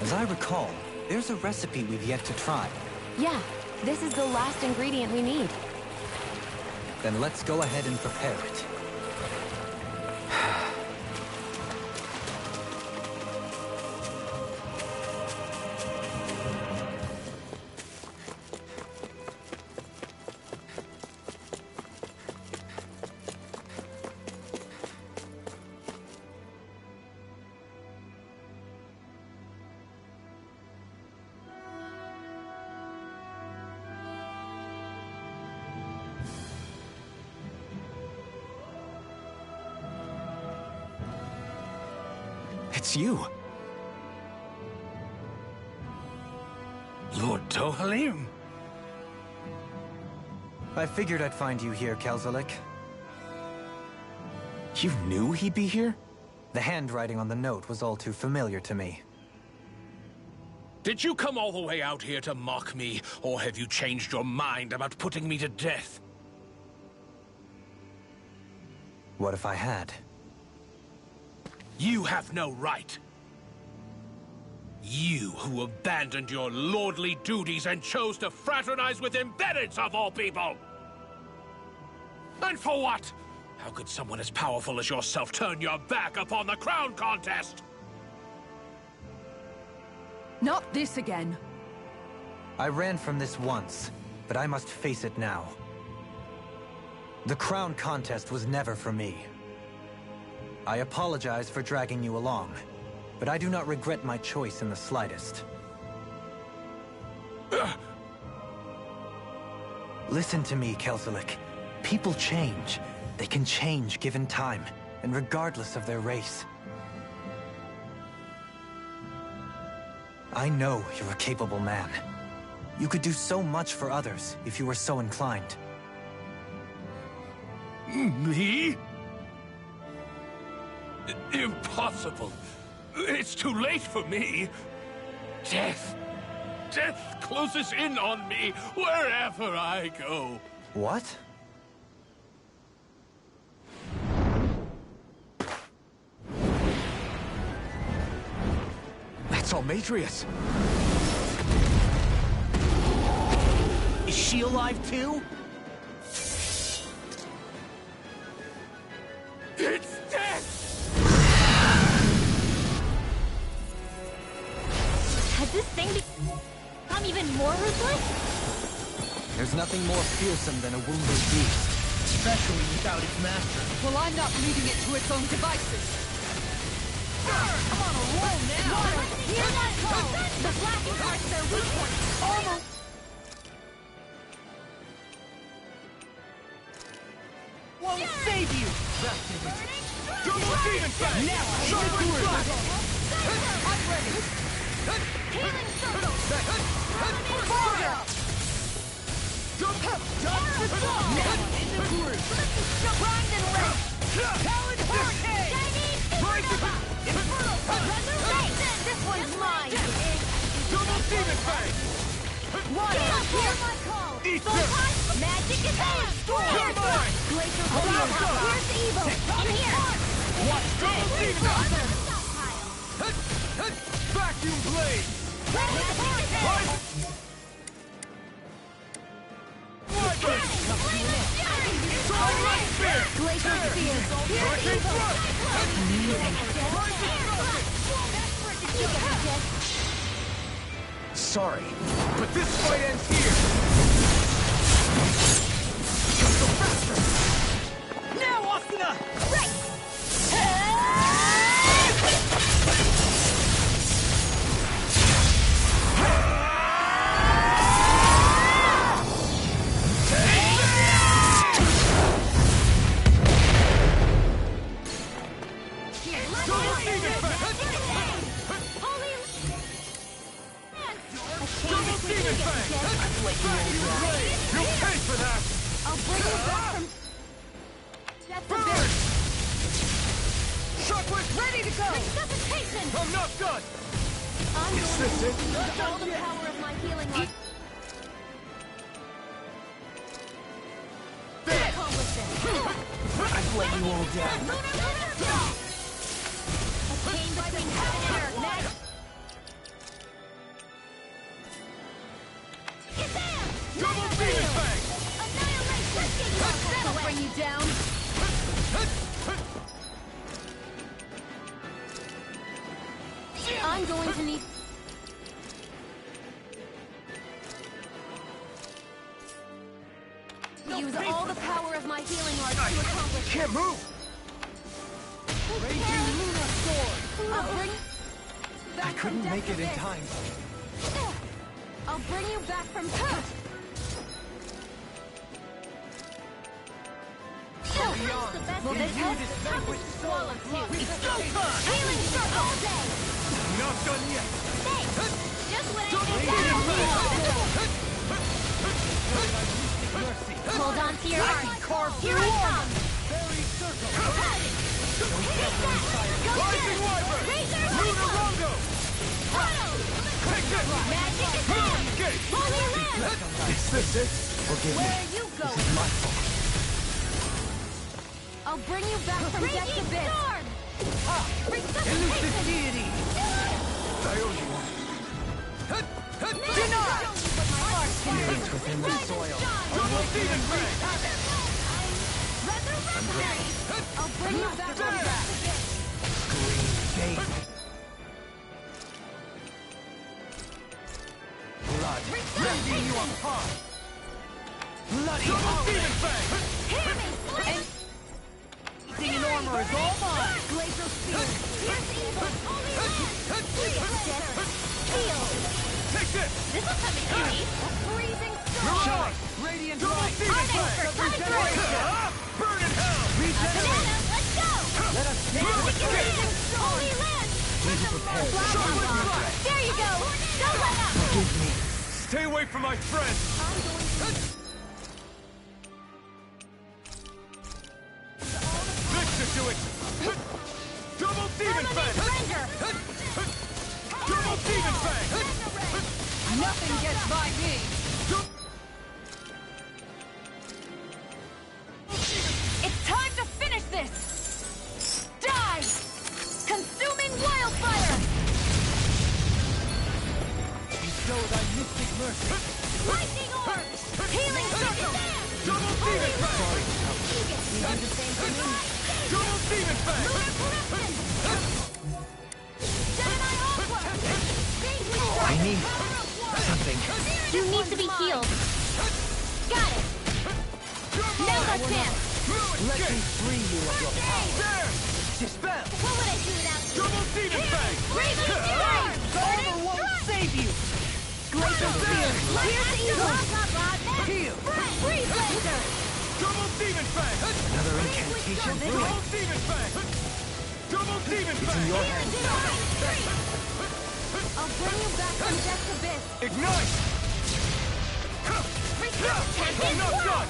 D: As I recall, there's a recipe we've yet to try.
F: Yeah, this is the last ingredient we need.
D: Then let's go ahead and prepare it. It's you.
G: Lord Dohalim.
D: I figured I'd find you here, Kelzalik.
G: You knew he'd be here?
D: The handwriting on the note was all too familiar to me.
J: Did you come all the way out here to mock me, or have you changed your mind about putting me to death?
D: What if I had?
J: You have no right. You who abandoned your lordly duties and chose to fraternize with embeddeds of all people! And for what? How could someone as powerful as yourself turn your back upon the crown contest?
A: Not this again.
D: I ran from this once, but I must face it now. The crown contest was never for me. I apologize for dragging you along, but I do not regret my choice in the slightest. Listen to me, Kelzelik. People change. They can change given time, and regardless of their race. I know you're a capable man. You could do so much for others if you were so inclined.
J: Me? Impossible. It's too late for me. Death. Death closes in on me wherever I go.
D: What?
G: That's Almetrius.
B: Is she alive too?
J: It's death!
E: Has this thing become even more ruthless?
D: There's nothing more fearsome than a wounded beast.
B: Especially without its master.
H: Well, I'm not leaving it to its own devices. I'm on a roll now.
E: Hear that call! The flashing parts their weak point. Almost.
B: Won't save you!
G: Double demon fang!
B: Now,
G: Sharply shot!
H: I'm ready.
E: Healing circle!
H: Fire!
G: Jump!
H: Dodge the saw!
G: Now,
H: Primed and ready. Talon Hurricane!
E: This one's mine!
G: Double demon fang!
H: Water! Hear my call!
G: Ether!
E: Magic is out!
G: You're mine!
E: Glacier Warrior! Here's the evil! In here!
G: Watch double demon fang! Vacuum blade! Starlight spear!
E: Glacier Spear! Here's the evil!
G: Sorry, but this fight ends here! Go faster!
B: now, Asuna!
E: Right!
G: Double demon fang! Double demon fang! Vacuum blade! You'll pay for that!
E: I'll bring you back from... That's the
G: Burn! Shockwave!
H: Ready to go!
E: resuscitation!
G: I'm not done!
E: I'm
G: Is this it?
E: with all the power of my healing art. Accomplish this.
B: I've let you all down.
E: A chain between heaven and earth. Magic. Get there!
G: Double demon fang!
E: Annihilation! That'll bring you down. I'm going to need... Use all the power of my healing art to accomplish it.
G: Can't move!
H: Raging Lunar Sword!
E: I'll bring...
D: I couldn't make it in time.
E: I'll bring you back from... Will this help? Swallow too.
B: It's go time!
E: Healing circle all day!
G: Not done yet!
E: Thanks! Just when I
G: Double
E: think
G: demon
E: that... Hold on to your art. Here I come!
G: Very Rising Wyvern! Lunar Rongo! Take this!
I: Magic is
G: Moon
I: on!
G: Escape!
I: Holy Land!
C: Is this it? Forgive
I: Where
C: me.
I: are you
C: This
I: going?
C: is my fault.
I: I'll bring you back from death's
E: Raging
I: abyss!
E: storm!
I: Elusive deity!
C: I owe you one.
I: Denied!
D: Feelings within the soil.
G: Double Demon Fang!
I: I'll bring you back from death's abyss!
D: Green Gate. Blood. Rending you apart. Bloody
G: Double Demon Fang!
I: Anything in armor is all mine! Glacial Spear!
E: Here's evil! Holy Land! Heal!
G: Take this!
E: This'll come in handy!
I: Freezing
G: Mirage!
D: Radiant
G: Double
D: Light.
G: Demon
E: Armor
G: Fang!
E: for coming through!
G: Burn in hell!
E: Banana, let's go!
D: Let us
E: Magic is in! Holy Land! There you go! Don't let up!
D: Forgive me.
G: Stay away from my friend! This should do it! Double Demon Fang!
E: Surrender!
G: Double Demon Fang!
I: Nothing gets by me! It's time to finish this! Die! Consuming wildfire!
D: Bestow thy mystic mercy.
E: Lightning orb!
I: Healing circle!
G: Double Demon Fang!
E: You get to do the same for me!
G: Double Demon Fang!
E: Lunar corruption! Gemini Aqua!
D: I need something.
E: You need to be healed. Got it! Now let's dance!
D: Let me free you of your power.
G: There!
D: Dispel.
E: What would I do without you?
G: Double Demon Fang!
E: Raging Fury!
D: Armor won't save you. Glacial Spear.
E: Here's evil!
D: Heal.
E: Freeze laser!
G: Double Demon Fang!
D: Another incantation.
G: Double Demon Fang! Double Demon Fang!
I: I'll bring you back from death's abyss!
G: Ignite! I'm not done!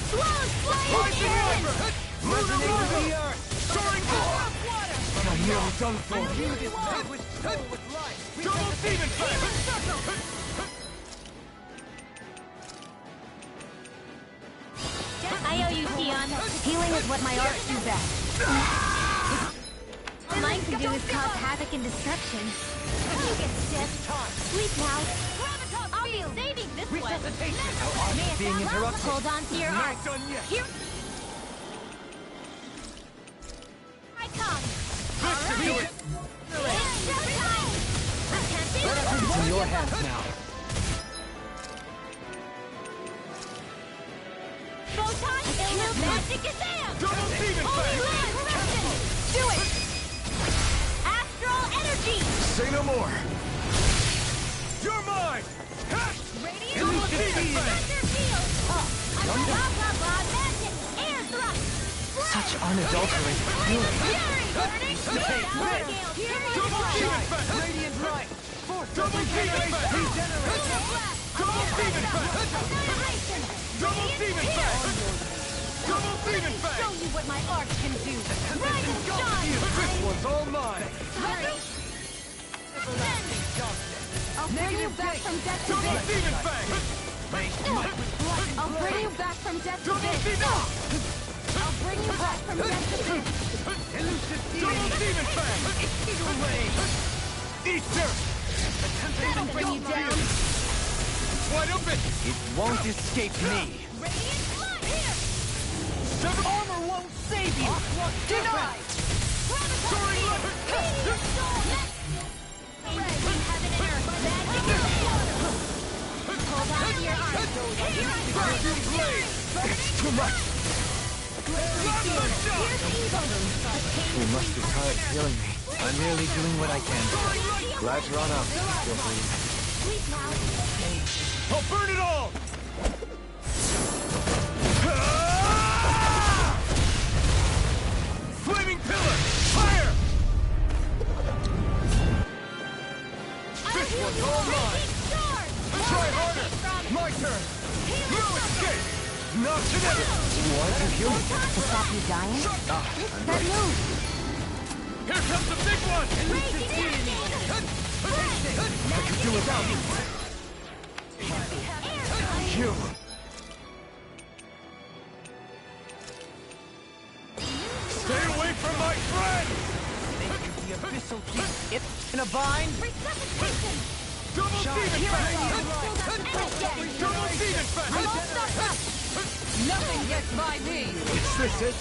E: Slow flying
G: Rising
E: cannon!
G: Wyvern!
D: Resonate with the
G: Lunar
D: earth.
G: Soaring Ball!
D: I'm nearly done for.
G: Double Demon Fang!
E: I owe you, Tion.
I: Healing is what my arts do best.
E: All mine can do is cause havoc and destruction. You get stiff. Sleep now. I'll be saving this one.
D: Resuscitation. Our art is being interrupted.
E: Hold on to your
G: Not
E: art.
G: done yet!
E: Here I come.
G: This should do it!
E: It's showtime.
D: It's in your hands now.
E: Photon, Magic Exam!
G: Double Demon
E: Holy
G: Fang!
E: Land Corruption! Do it! Astral Energy!
C: Say no more.
G: You're mine!
E: Radiant
G: Double
E: Ultimate!
G: Demon Fang!
E: Thunder Field! Blah, blah, blah, magic! Air thrust!
D: Such unadulterated healing.
E: Fury burning! Shower gale!
G: Double Demon Fang!
D: Radiant Light.
G: Double Demon Fang! Double Demon Fang!
E: Annihilation!
G: Double Demon Fang! Double Demon
I: Show
G: Fang!
I: you what my art can do!
E: Rising Sun!
G: This one's all mine!
I: I'll bring you back from death's
G: Double
I: abyss!
G: Demon Fang!
I: I'll bring you back from death's
G: Double
I: abyss!
G: Demon!
I: I'll bring you back from death's abyss!
G: Double Demon Fang! Easter!
I: That'll bring you down!
G: It's wide open!
D: It won't escape me.
E: Radiant Light! Here!
D: Armor won't save you.
I: Denied!
G: Soaring Leopard!
E: Radiant Storm! Between heaven and earth! Magic Exam! Hold on to your art! Here I come!
G: Blade!
D: It's too much.
G: Plasma Shot!
E: Here's evil!
C: You must be tired of healing me.
D: I'm merely doing what I can.
G: Soaring Light!
C: Glad you're on up. Feel free.
E: Sleep now!
G: I'll burn it all! Flaming Pillar! Fire! This one's all mine!
E: Raging Storm!
G: Try harder! My turn! Blue Escape! Not today! What? You?
F: To stop you dying? That move!
J: Here comes the big one!
G: I could do without you. You! Stay away from my friend!
I: The abyssal deep. It's in a bind.
G: Double demon fang! Double demon fang!
I: Nothing gets by me.
G: Is this it?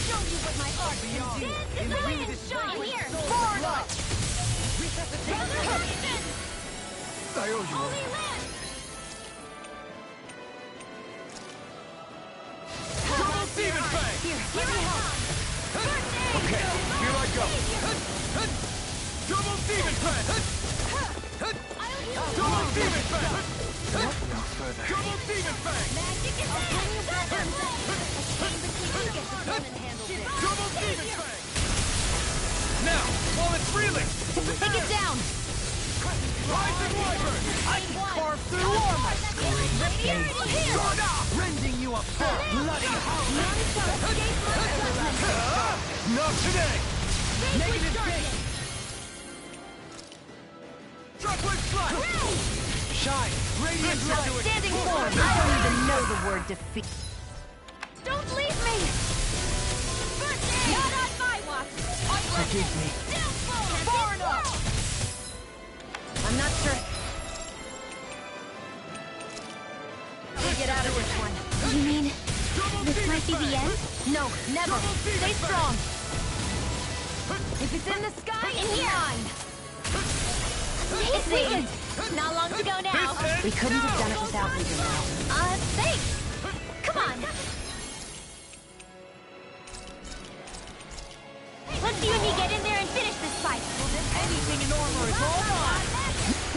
E: Show you what my art can do. Dance is shine here. Forward up.
G: I owe you
E: Holy
G: one.
E: land.
G: Double demon fang!
E: Here, let me help.
G: Okay, here I go. Double demon fang! Double demon fang! No further. Double demon fang!
E: Magic is
G: Double demon fang! Now, while it's reeling!
E: Take it down.
G: Rising wyvern!
I: I can carve through armor. Rending you apart. Bloody hell.
G: Not today!
I: Negative gate.
G: Droplet flash!
I: Shine. Radiant light.
E: Standing form.
I: I don't even know the word defeat.
E: Don't leave me. Not on my watch.
I: Forgive me.
E: Far enough.
F: I'm not sure.
E: We'll get out of this one. You mean this might be the end?
F: No, never.
E: Stay strong.
F: If it's in the sky,
E: In here. It's weakened. Not long to go now.
F: we couldn't have done it without leaving now.
E: Thanks. Come on. Let's you and me get in there and finish this fight.
I: Anything in armor is all mine.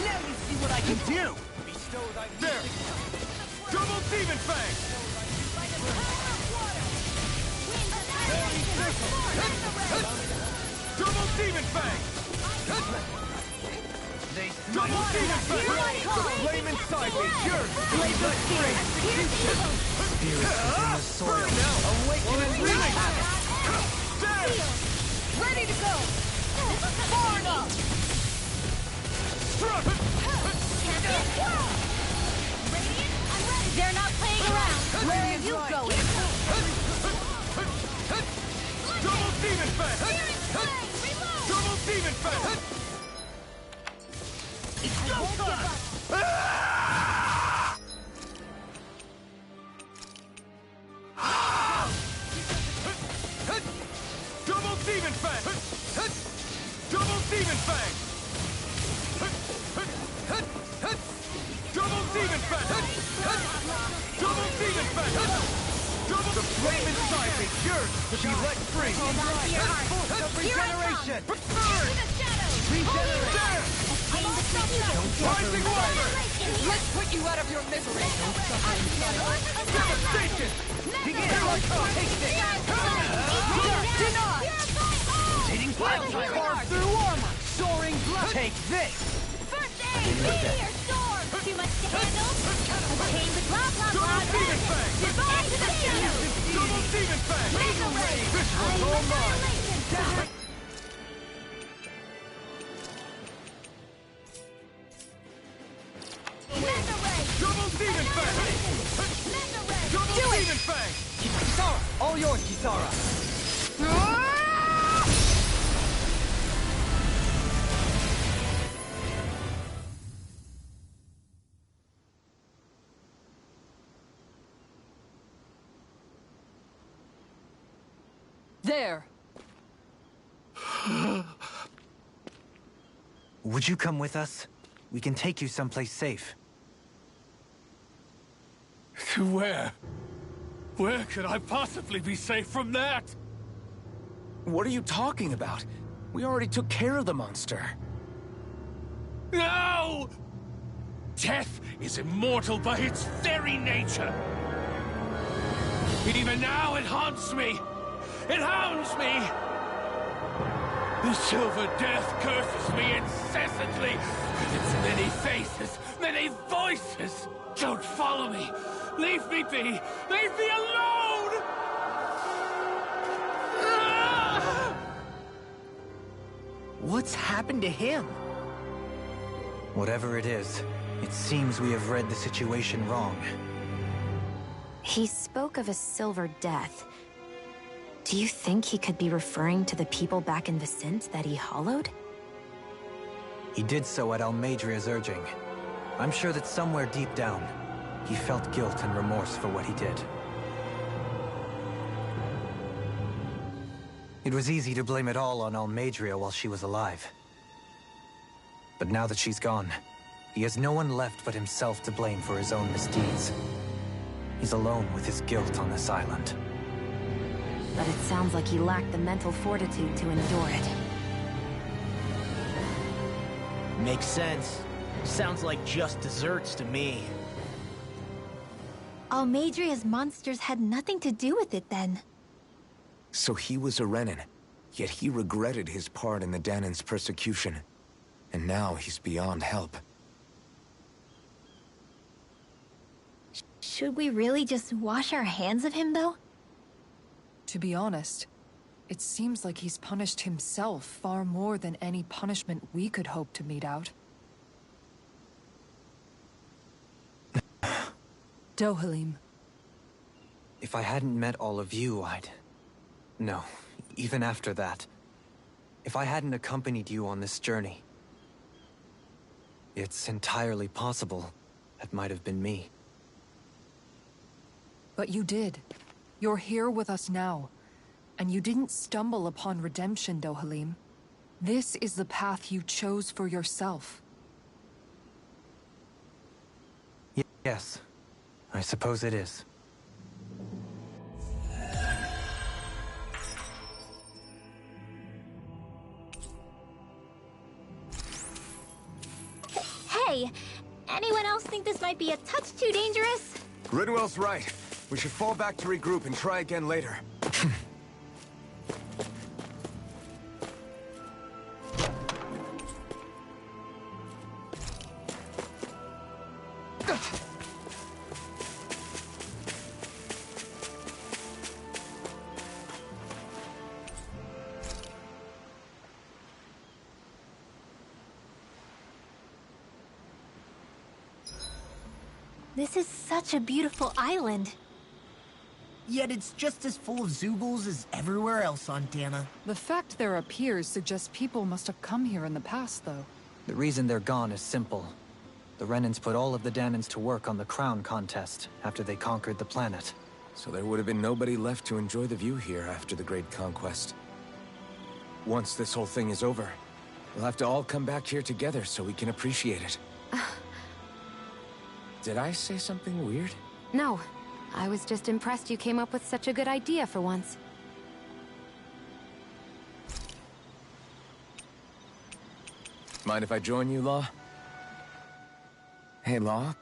I: Now you see what I can do.
G: There! Double demon fang! Double demon fang! Double demon fang! The flame inside me yearns to be let free!
D: Spirits within the soil.
G: Burn now! Awaken and reeling! There!
E: Ready to go. Far enough.
G: Struck!
E: They're not playing around. Where are you going?
G: Double demon fang! Double demon fang! It's go time! Double demon fang! Double demon fang! Double demon fang! Double demon fang! Double the flame inside me yearns to be let free!
E: Hold on to your heart. Here I come.
G: Burn!
E: The shadows.
G: Regenerate! There! Rising wyvern!
I: Let's put you out of your misery.
G: Devastation!
I: Begin. Take this. Denied. Rotating pile driver. Carve through armor. Soaring blood. Take this.
E: First aid. Meteor storm. Too much to handle. A chain with blah blah blah.
G: Double demon fang!
E: Goodbye to the shadows.
G: Double demon fang! This one's all mine! Double demon fang! Double demon fang!
I: Kisara. All yours, Kisara.
H: There!
D: Would you come with us? We can take you someplace safe.
J: To where? Where could I possibly be safe from that?
C: What are you talking about? We already took care of the monster.
J: No! Death is immortal by its very nature. Even now it haunts me. It hounds me. The Silver Death curses me incessantly, with its many faces, many voices. Don't follow me. Leave me be. Leave me alone! Ah!
B: What's happened to him?
D: Whatever it is, it seems we have read the situation wrong.
F: He spoke of a silver death. Do you think he could be referring to the people back in Vicente that he hollowed?
D: He did so at Almeidria's urging. I'm sure that somewhere deep down, he felt guilt and remorse for what he did. It was easy to blame it all on Almeidria while she was alive. But now that she's gone, he has no one left but himself to blame for his own misdeeds. He's alone with his guilt on this island.
F: But it sounds like he lacked the mental fortitude to endure it.
B: Makes sense. Sounds like just desserts to me.
E: Almeidria's monsters had nothing to do with it then.
C: So he was a Renan, yet he regretted his part in the Dahnan's persecution. And now he's beyond help.
E: Should we really just wash our hands of him, though?
H: To be honest, it seems like he's punished himself far more than any punishment we could hope to mete out. Dohalim.
D: If I hadn't met all of you, No, even after that. If I hadn't accompanied you on this journey, it's entirely possible that might have been me.
H: But you did. You're here with us now. And you didn't stumble upon redemption, Dohalim. This is the path you chose for yourself.
D: Yes, I suppose it is.
E: Hey, anyone else think this might be a touch too dangerous?
G: Ridwell's right. We should fall back to regroup and try again later.
E: This is such a beautiful island.
B: Yet it's just as full of Zeugles as everywhere else on Dahna.
H: The fact there appears suggests people must have come here in the past, though.
D: The reason they're gone is simple. The Renans put all of the Dahnans to work on the crown contest after they conquered the planet.
C: So there would have been nobody left to enjoy the view here after the Great Conquest. Once this whole thing is over, we'll have to all come back here together so we can appreciate it. Did I say something weird?
F: No. I was just impressed you came up with such a good idea for once.
C: Mind if I join you, Law? Hey, Law.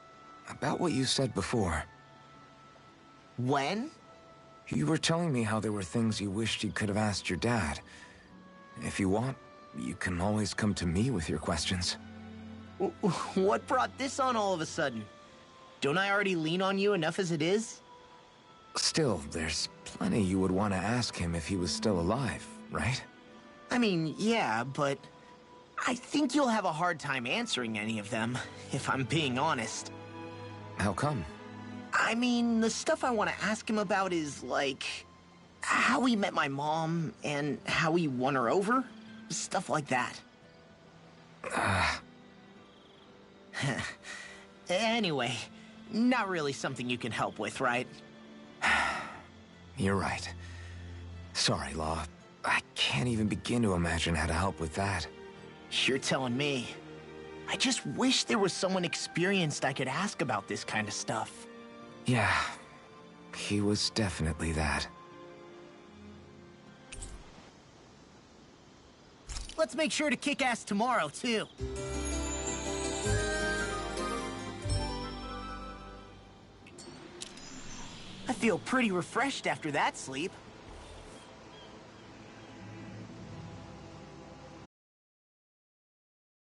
C: About what you said before.
B: When?
C: You were telling me how there were things you wished you could have asked your dad. If you want, you can always come to me with your questions.
B: What brought this on all of a sudden? Don't I already lean on you enough as it is?
C: Still, there's plenty you would want to ask him if he was still alive, right?
B: I mean, yeah, but I think you'll have a hard time answering any of them, if I'm being honest.
C: How come?
B: I mean, the stuff I want to ask him about is, like, how he met my mom and how he won her over. Stuff like that. Anyway, not really something you can help with, right?
C: You're right. Sorry, Law. I can't even begin to imagine how to help with that.
B: You're telling me. I just wish there was someone experienced I could ask about this kind of stuff.
C: Yeah, he was definitely that.
B: Let's make sure to kick ass tomorrow, too. I feel pretty refreshed after that sleep.